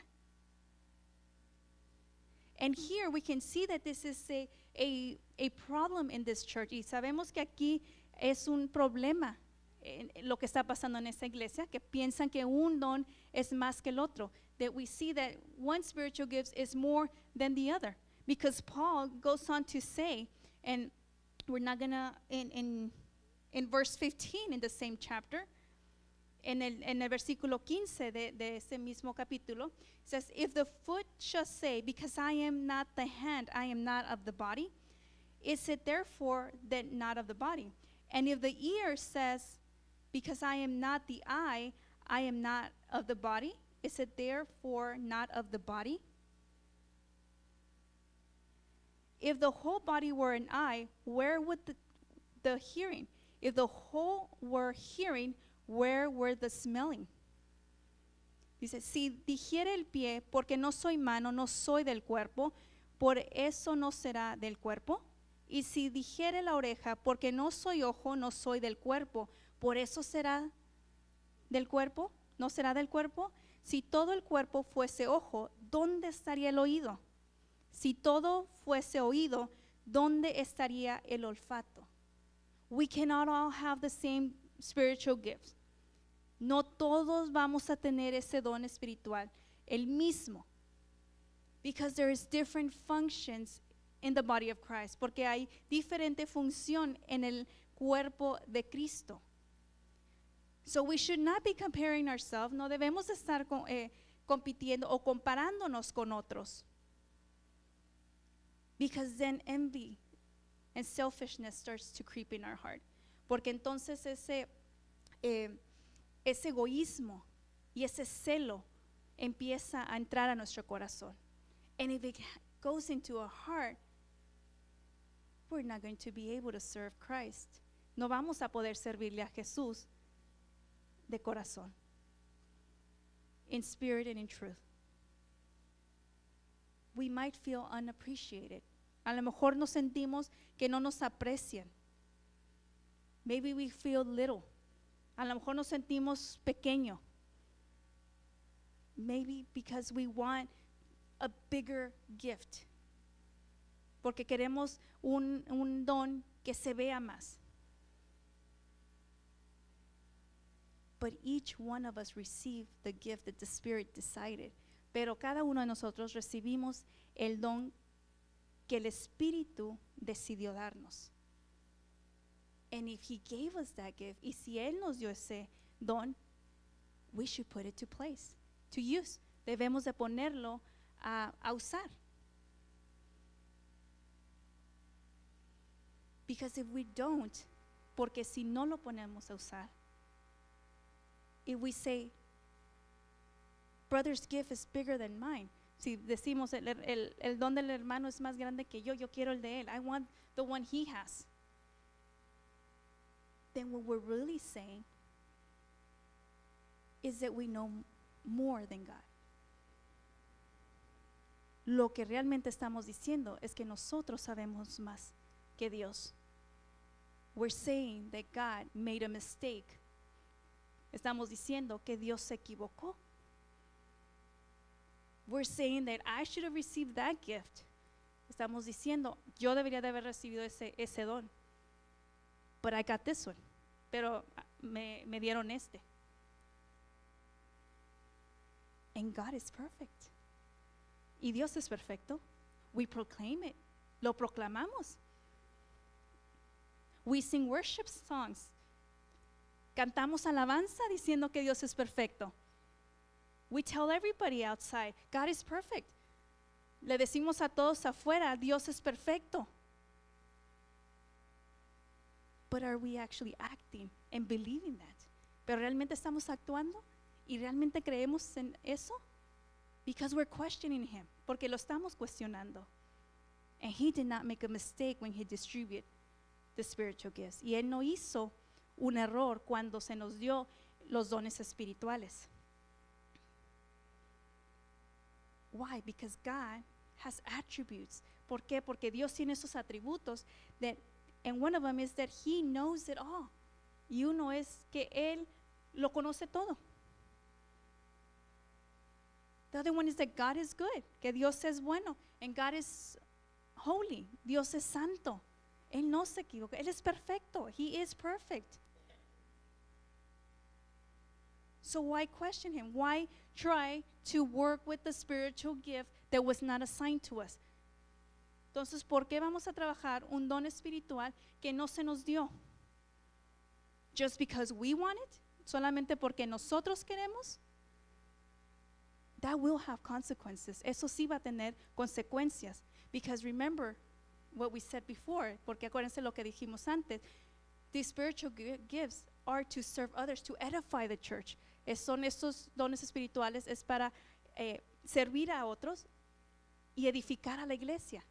And here we can see that this is a problem in this church. Y sabemos que aquí es un problema en lo que está pasando en esta iglesia, que piensan que un don es más que el otro. That we see that one spiritual gift is more than the other. Because Paul goes on to say, and we're not gonna, in verse 15 in the same chapter, en el versículo 15 de ese mismo capítulo, it says, if the foot shall say, because I am not the hand, I am not of the body, is it therefore that not of the body? And if the ear says, because I am not the eye, I am not of the body? Is it therefore not of the body? If the whole body were an eye, where would the hearing? If the whole were hearing, where were the smelling? Dice, si dijere el pie, porque no soy mano, no soy del cuerpo, por eso no será del cuerpo. Y si dijere la oreja, porque no soy ojo, no soy del cuerpo, por eso será del cuerpo, no será del cuerpo. Si todo el cuerpo fuese ojo, ¿dónde estaría el oído? Si todo fuese oído, ¿dónde estaría el olfato? We cannot all have the same spiritual gifts. No todos vamos a tener ese don espiritual, el mismo. Because there is different functions in the body of Christ. Porque hay diferente función en el cuerpo de Cristo. So we should not be comparing ourselves. No debemos estar compitiendo o comparándonos con otros. Because then envy and selfishness starts to creep in our heart. Porque entonces ese egoísmo y ese celo empieza a entrar a nuestro corazón. And if it goes into our heart, we're not going to be able to serve Christ. No vamos a poder servirle a Jesús de corazón, in spirit and in truth. We might feel unappreciated. A lo mejor nos sentimos que no nos aprecian. Maybe we feel little. A lo mejor nos sentimos pequeño. Maybe because we want a bigger gift. Porque queremos un don que se vea más. But each one of us received the gift that the Spirit decided. Pero cada uno de nosotros recibimos el don que el Espíritu decidió darnos. And if He gave us that gift, y si Él nos dio ese don, we should put it to place, to use. Debemos de ponerlo a usar. Because if we don't, porque si no lo ponemos a usar, if we say, brother's gift is bigger than mine. Si decimos el don del hermano es más grande que yo quiero el de él. I want the one he has. Then what we're really saying is that we know more than God. Lo que realmente estamos diciendo es que nosotros sabemos más que Dios. We're saying that God made a mistake. Estamos diciendo que Dios se equivocó. We're saying that I should have received that gift. Estamos diciendo, yo debería de haber recibido ese don. But I got this one. Pero me dieron este. And God is perfect. Y Dios es perfecto. We proclaim it. Lo proclamamos. We sing worship songs. Cantamos alabanza diciendo que Dios es perfecto. We tell everybody outside, God is perfect. Le decimos a todos afuera, Dios es perfecto. But are we actually acting and believing that? ¿Pero realmente estamos actuando? ¿Y realmente creemos en eso? Because we're questioning Him. Porque lo estamos cuestionando. And He did not make a mistake when He distributed the spiritual gifts. Y Él no hizo un error cuando se nos dio los dones espirituales. Why? Because God has attributes. ¿Por qué? Porque Dios tiene esos atributos that, and one of them is that He knows it all. Y uno es que Él lo conoce todo. The other one is that God is good, que Dios es bueno, and God is holy. Dios es santo. Él no se equivoca. Él es perfecto. He is perfect. So why question Him? Why try to work with the spiritual gift that was not assigned to us? Entonces, ¿por qué vamos a trabajar un don espiritual que no se nos dio? Just because we want it? Solamente porque nosotros queremos? That will have consequences. Eso sí va a tener consecuencias. Because remember what we said before, porque acuérdense lo que dijimos antes. These spiritual gifts are to serve others, to edify the church. Son estos dones espirituales, es para servir a otros y edificar a la iglesia.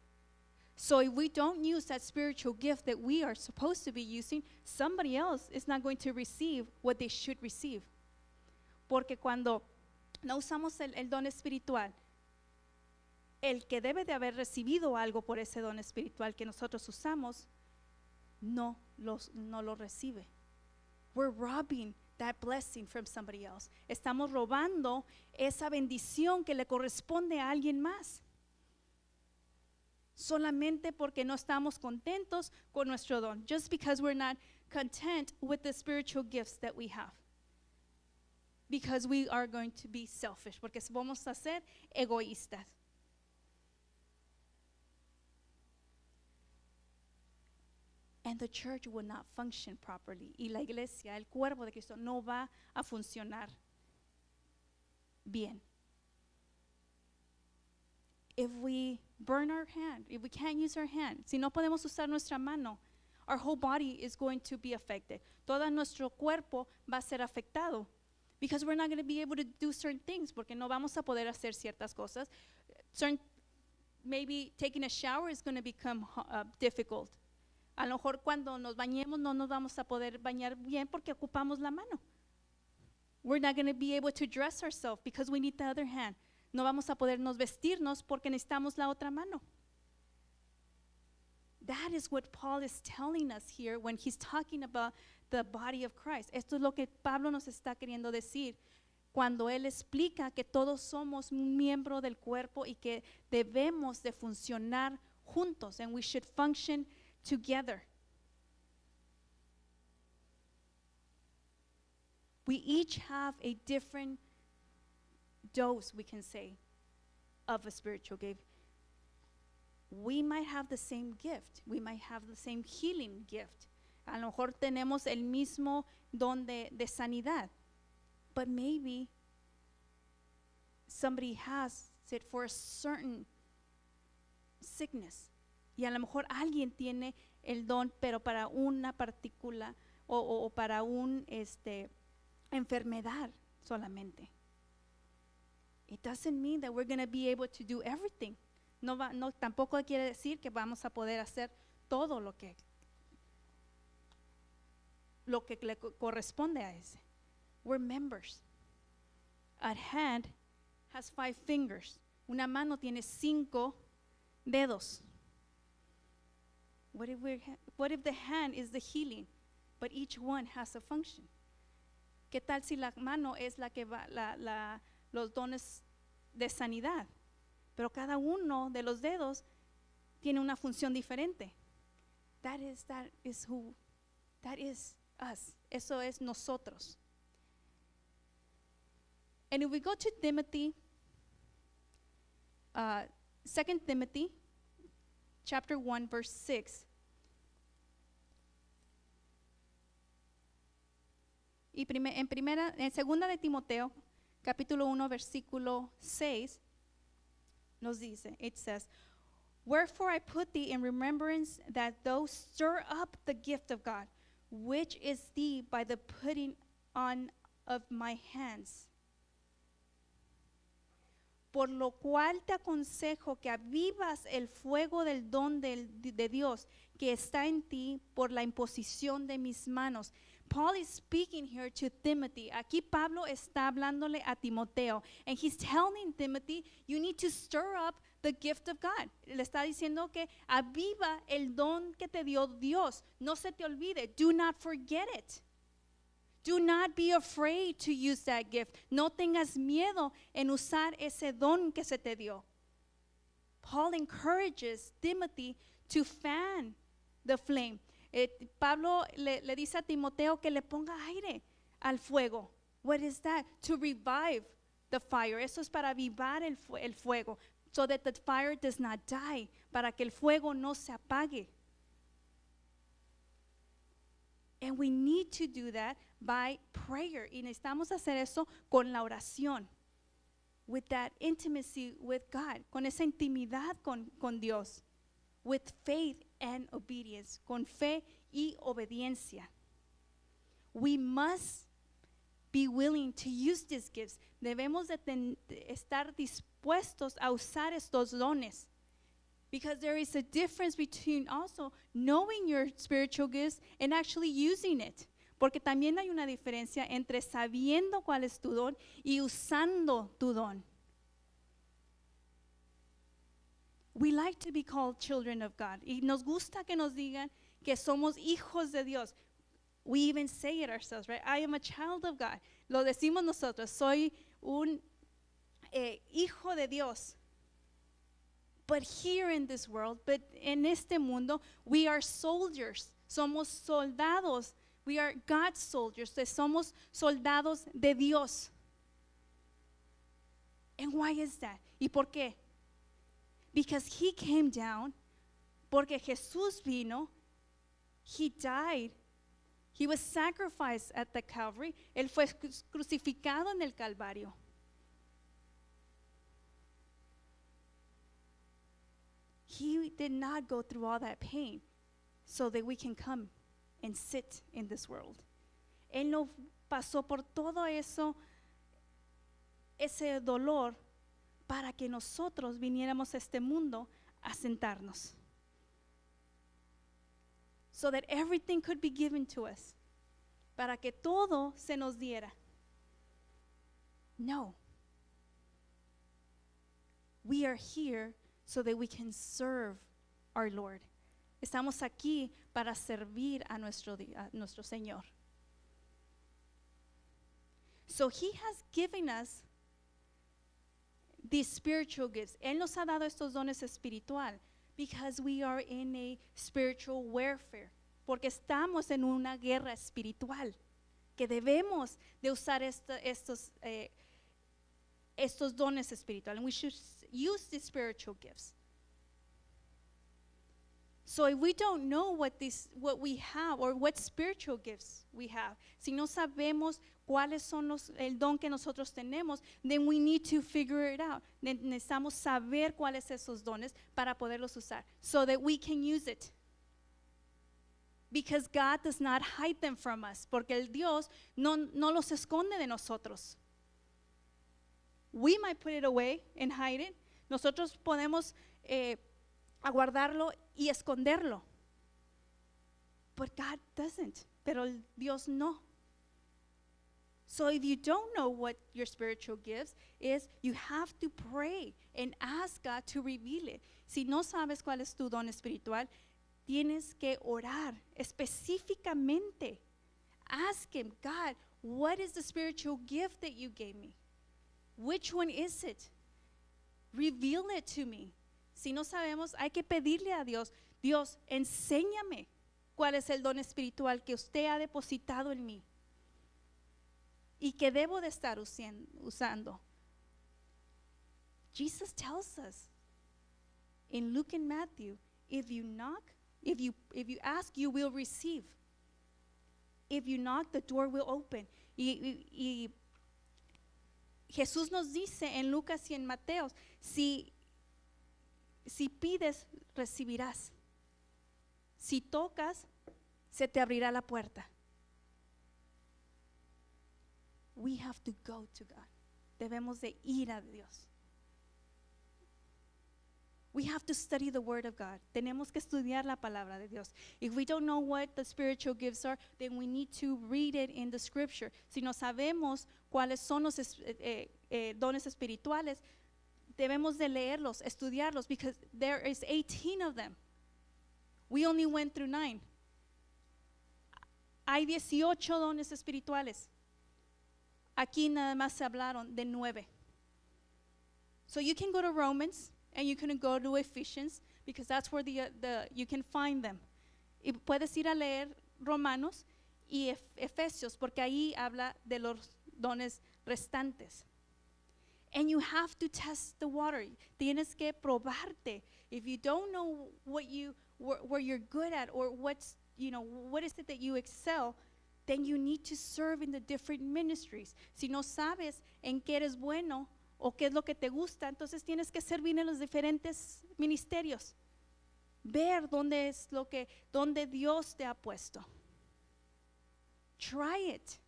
So if we don't use that spiritual gift that we are supposed to be using, somebody else is not going to receive what they should receive. Porque cuando no usamos el don espiritual, el que debe de haber recibido algo por ese don espiritual que nosotros usamos, no lo recibe. We're robbing that blessing from somebody else. Estamos robando esa bendición que le corresponde a alguien más. Solamente porque no estamos contentos con nuestro don. Just because we're not content with the spiritual gifts that we have. Because we are going to be selfish. Porque vamos a ser egoístas. And the church will not function properly. Y la iglesia, el cuerpo de Cristo, no va a funcionar bien. If we burn our hand, if we can't use our hand, si no podemos usar nuestra mano, our whole body is going to be affected. Todo nuestro cuerpo va a ser afectado. Because we're not going to be able to do certain things, porque no vamos a poder hacer ciertas cosas. Maybe taking a shower is going to become difficult. A lo mejor cuando nos bañemos no nos vamos a poder bañar bien porque ocupamos la mano. We're not going to be able to dress ourselves because we need the other hand. No vamos a podernos vestirnos porque necesitamos la otra mano. That is what Paul is telling us here when he's talking about the body of Christ. Esto es lo que Pablo nos está queriendo decir cuando él explica que todos somos un miembro del cuerpo y que debemos de funcionar juntos, and we should function together. We each have a different dose, we can say, of a spiritual gift. We might have the same gift. We might have the same healing gift. A lo mejor tenemos el mismo don de sanidad. But maybe somebody has it for a certain sickness. Y a lo mejor alguien tiene el don, pero para una partícula o para un enfermedad solamente. It doesn't mean that we're going to be able to do everything. No, tampoco quiere decir que vamos a poder hacer todo lo que le corresponde a ese. We're members. A hand has 5 fingers. Una mano tiene 5 dedos. What if the hand is the healing, but each one has a function? ¿Qué tal si la mano es la que va los dones de sanidad, pero cada uno de los dedos tiene una función diferente? That is us. Eso es nosotros. And if we go to Timothy, 2 Timothy chapter 1 verse 6. Y en segunda de Timoteo, capítulo 1, versículo 6, nos dice, it says, wherefore I put thee in remembrance that thou stir up the gift of God, which is thee by the putting on of my hands. Por lo cual te aconsejo que avivas el fuego del don de Dios que está en ti por la imposición de mis manos. Paul is speaking here to Timothy. Aquí Pablo está hablándole a Timoteo. And he's telling Timothy, you need to stir up the gift of God. Le está diciendo que aviva el don que te dio Dios. No se te olvide. Do not forget it. Do not be afraid to use that gift. No tengas miedo en usar ese don que se te dio. Paul encourages Timothy to fan the flame. Pablo le dice a Timoteo que le ponga aire al fuego. What is that? To revive the fire. Eso es para avivar el fuego. So that the fire does not die. Para que el fuego no se apague. And we need to do that by prayer. Y necesitamos hacer eso con la oración. With that intimacy with God. Con esa intimidad con Dios. With faith and obedience. Con fe y obediencia. We must be willing to use these gifts. Debemos de estar dispuestos a usar estos dones. Because there is a difference between also knowing your spiritual gifts and actually using it. Porque también hay una diferencia entre sabiendo cuál es tu don y usando tu don. We like to be called children of God. Y nos gusta que nos digan que somos hijos de Dios. We even say it ourselves, right? I am a child of God. Lo decimos nosotros. Soy un hijo de Dios. But here in this world, but en este mundo, we are soldiers. Somos soldados. We are God's soldiers. Somos soldados de Dios. And why is that? ¿Y por qué? Because he came down, porque Jesús vino, he died, he was sacrificed at the Calvary, él fue crucificado en el Calvario. He did not go through all that pain so that we can come and sit in this world. Él no pasó por todo eso, ese dolor, para que nosotros viniéramos a este mundo a sentarnos. So that everything could be given to us. Para que todo se nos diera. No. We are here so that we can serve our Lord. Estamos aquí para servir a nuestro Señor. So he has given us these spiritual gifts. Él nos ha dado estos dones espiritual because we are in a spiritual warfare. Porque estamos en una guerra espiritual que debemos de usar estos dones espirituales. And we should use these spiritual gifts. So if we don't know what we have or what spiritual gifts we have, si no sabemos cuáles son el don que nosotros tenemos, then we need to figure it out. Necesitamos saber cuáles esos dones para poderlos usar so that we can use it. Because God does not hide them from us, porque el Dios no los esconde de nosotros. We might put it away and hide it. Nosotros podemos aguardarlo y esconderlo. But God doesn't. Pero Dios no. So if you don't know what your spiritual gifts is, you have to pray and ask God to reveal it. Si no sabes cuál es tu don espiritual, tienes que orar específicamente. Ask him, God, what is the spiritual gift that you gave me? Which one is it? Reveal it to me. Si no sabemos, hay que pedirle a Dios, Dios, enséñame cuál es el don espiritual que usted ha depositado en mí y que debo de estar usando. Jesus tells us in Luke and Matthew, if you knock, if you ask, you will receive. If you knock, the door will open. Y Jesús nos dice en Lucas y en Mateo, si pides, recibirás. Si tocas, se te abrirá la puerta. We have to go to God. Debemos de ir a Dios. We have to study the Word of God. Tenemos que estudiar la palabra de Dios. If we don't know what the spiritual gifts are, then we need to read it in the Scripture. Si no sabemos cuáles son los dones espirituales, debemos de leerlos, estudiarlos, because there is 18 of them. We only went through 9. Hay 18 dones espirituales. Aquí nada más se hablaron de 9. So you can go to Romans and you can go to Ephesians, because that's where you can find them. Y puedes ir a leer Romanos y Efesios, porque ahí habla de los dones restantes. And you have to test the water. Tienes que probarte. If you don't know where you're good at, or what is it that you excel, then you need to serve in the different ministries. Si no sabes en qué eres bueno o qué es lo que te gusta, entonces tienes que servir en los diferentes ministerios. Ver dónde Dios te ha puesto. Try it.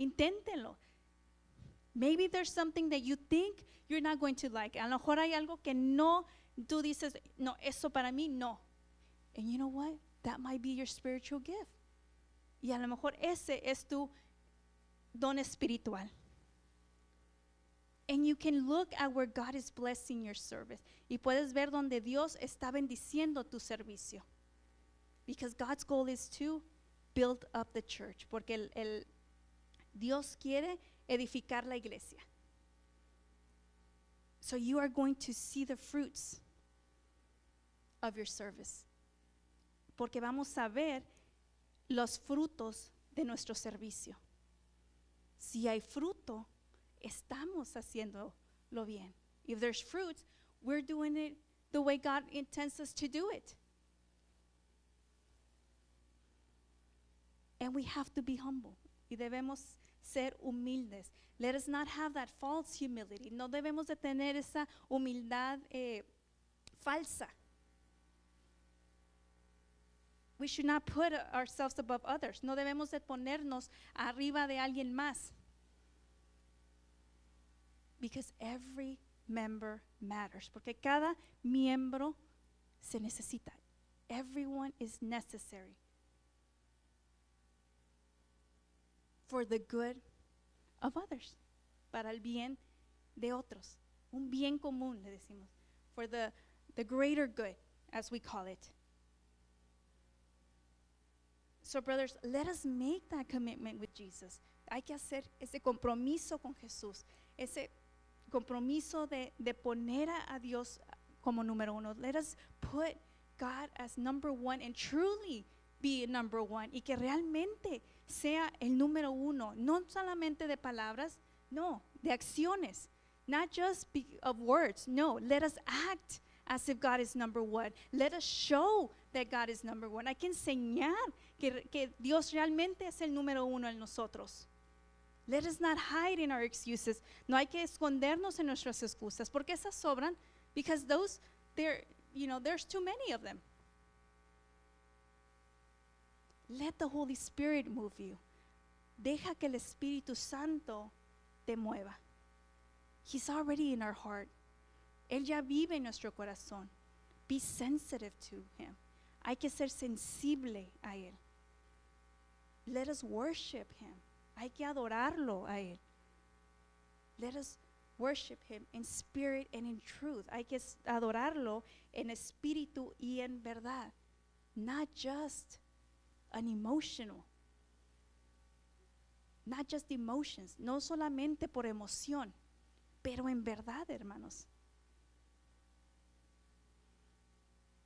Inténtenlo. Maybe there's something that you think you're not going to like. A lo mejor hay algo que no, tú dices, no, eso para mí no. And you know what? That might be your spiritual gift. Y a lo mejor ese es tu don espiritual. And you can look at where God is blessing your service. Y puedes ver donde Dios está bendiciendo tu servicio. Because God's goal is to build up the church. Porque Dios quiere edificar la iglesia. So you are going to see the fruits of your service. Porque vamos a ver los frutos de nuestro servicio. Si hay fruto, estamos haciendo lo bien. If there's fruits, we're doing it the way God intends us to do it. And we have to be humble. Y debemos ser humildes. Let us not have that false humility. No debemos de tener esa humildad falsa. We should not put ourselves above others. No debemos de ponernos arriba de alguien más. Because every member matters. Porque cada miembro se necesita. Everyone is necessary. For the good of others. Para el bien de otros. Un bien común, le decimos. For the greater good, as we call it. So, brothers, let us make that commitment with Jesus. Hay que hacer ese compromiso con Jesús. Ese compromiso de poner a Dios como número uno. Let us put God as number one and truly be number one. Y que realmente sea el número uno. No solamente de palabras, no, de acciones. Not just of words. No, let us act as if God is number one. Let us show that God is number one. Hay que enseñar que Dios realmente es el número uno en nosotros. Let us not hide in our excuses. No hay que escondernos en nuestras excusas, porque esas sobran, because those, there's too many of them. Let the Holy Spirit move you. Deja que el Espíritu Santo te mueva. He's already in our heart. Él ya vive en nuestro corazón. Be sensitive to him. Hay que ser sensible a él. Let us worship him. Hay que adorarlo a él. Let us worship him in spirit and in truth. Hay que adorarlo en espíritu y en verdad. Not just an emotional. Not just emotions. No solamente por emoción, pero en verdad, hermanos.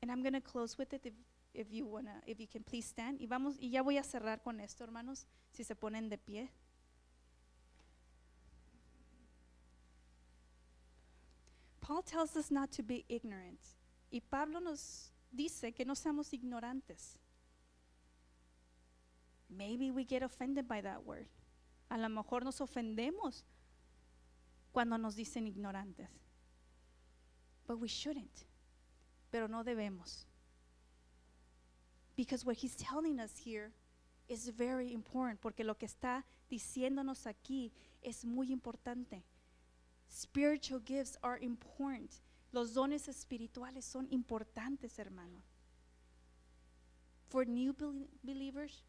And I'm going to close with it if you can please stand. Y ya voy a cerrar con esto, hermanos, si se ponen de pie. Paul tells us not to be ignorant. Y Pablo nos dice que no seamos ignorantes. Maybe we get offended by that word. A lo mejor nos ofendemos cuando nos dicen ignorantes. But we shouldn't. Pero no debemos. Because what he's telling us here is very important. Porque lo que está diciéndonos aquí es muy importante. Spiritual gifts are important. Los dones espirituales son importantes, hermano. For new believers,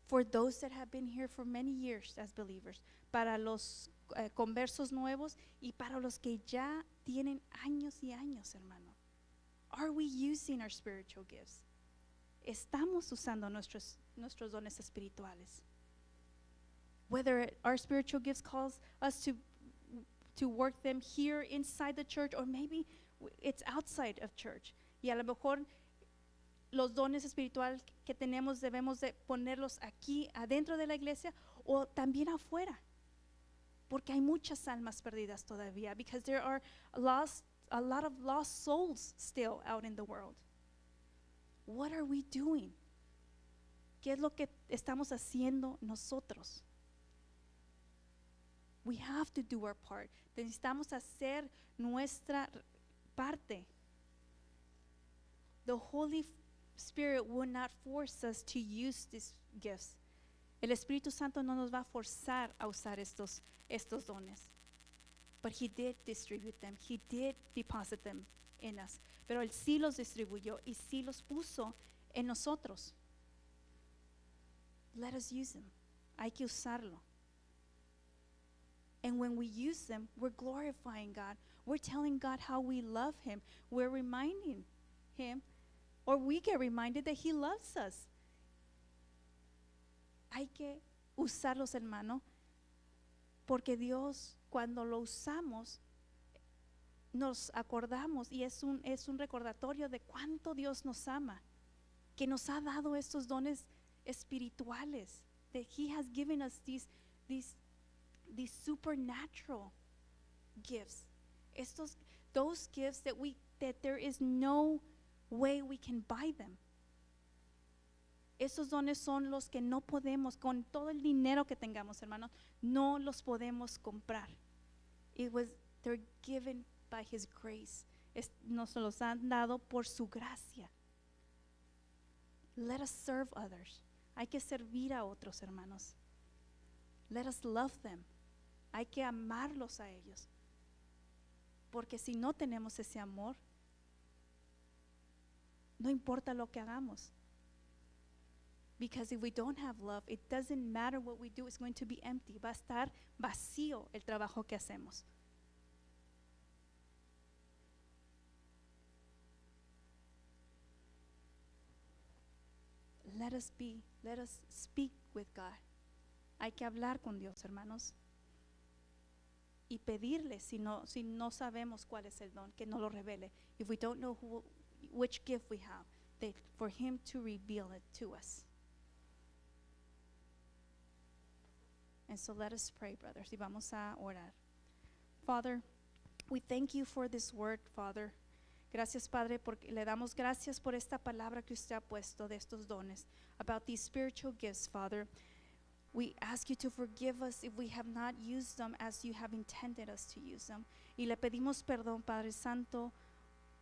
for those that have been here for many years as believers, para los conversos nuevos y para los que ya tienen años y años, hermano. Are we using our spiritual gifts? Estamos usando nuestros dones espirituales. Whether our spiritual gifts calls us to work them here inside the church, or maybe it's outside of church. Y a lo mejor los dones espirituales que tenemos debemos de ponerlos aquí adentro de la iglesia o también afuera. Porque hay muchas almas perdidas todavía. Because there are a lot of lost souls still out in the world. What are we doing? ¿Qué es lo que estamos haciendo nosotros? We have to do our part. Necesitamos hacer nuestra parte. The Holy Spirit will not force us to use these gifts. El Espíritu Santo no nos va a forzar a usar estos dones. But He did distribute them. He did deposit them in us. Pero Él sí los distribuyó y sí los puso en nosotros. Let us use them. Hay que usarlo. And when we use them, we're glorifying God. We're telling God how we love Him. We're reminding Him, or we get reminded that He loves us. Hay que usarlos, hermano, porque Dios, cuando lo usamos, nos acordamos y es un recordatorio de cuánto Dios nos ama, que nos ha dado estos dones espirituales, that He has given us these supernatural gifts. Those gifts that there is no way we can buy them. Esos dones son los que no podemos, con todo el dinero que tengamos, hermanos, no los podemos comprar. They're given by His grace. Nos los han dado por su gracia. Let us serve others. Hay que servir a otros, hermanos. Let us love them. Hay que amarlos a ellos. Porque si no tenemos ese amor, no importa lo que hagamos. Because if we don't have love, it doesn't matter what we do, it's going to be empty. Va a estar vacío el trabajo que hacemos. Let us speak with God. Hay que hablar con Dios, hermanos. Y pedirle si no sabemos cuál es el don, que nos lo revele. If we don't know which gift we have, for Him to reveal it to us. And so let us pray, brothers. Y vamos a orar. Father, we thank you for this word, Father. Gracias, Padre, porque le damos gracias por esta palabra que usted ha puesto de estos dones, about these spiritual gifts, Father. We ask you to forgive us if we have not used them as you have intended us to use them. Y le pedimos perdón, Padre Santo,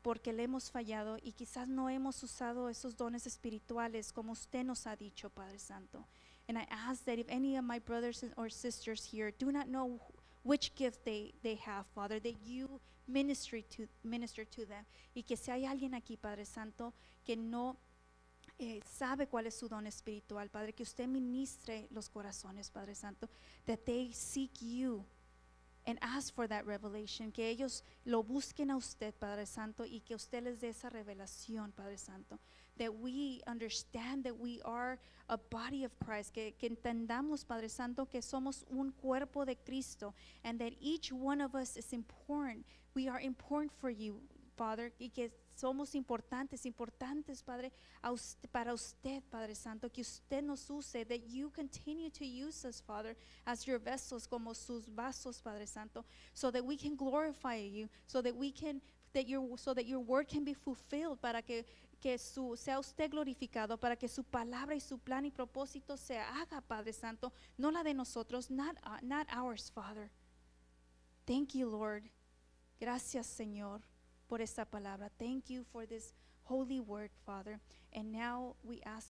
porque le hemos fallado y quizás no hemos usado esos dones espirituales como usted nos ha dicho, Padre Santo. And I ask that if any of my brothers or sisters here do not know which gift they have, Father, that you minister to them. Y que si hay alguien aquí, Padre Santo, que no sabe cuál es su don espiritual, Padre, que usted ministre los corazones, Padre Santo, that they seek you and ask for that revelation, que ellos lo busquen a usted, Padre Santo, y que usted les dé esa revelación, Padre Santo, that we understand that we are a body of Christ, que entendamos, Padre Santo, que somos un cuerpo de Cristo, and that each one of us is important. We are important for you, Father, y que somos importantes, Padre, para usted, Padre Santo, que usted nos use, that you continue to use us, Father, as your vessels, como sus vasos, Padre Santo, so that we can glorify you, so that your word can be fulfilled, para que sea usted glorificado, para que su palabra y su plan y propósito se haga, Padre Santo, no la de nosotros, not ours, Father. Thank you, Lord. Gracias, Señor, por esta palabra. Thank you for this holy word, Father. And now we ask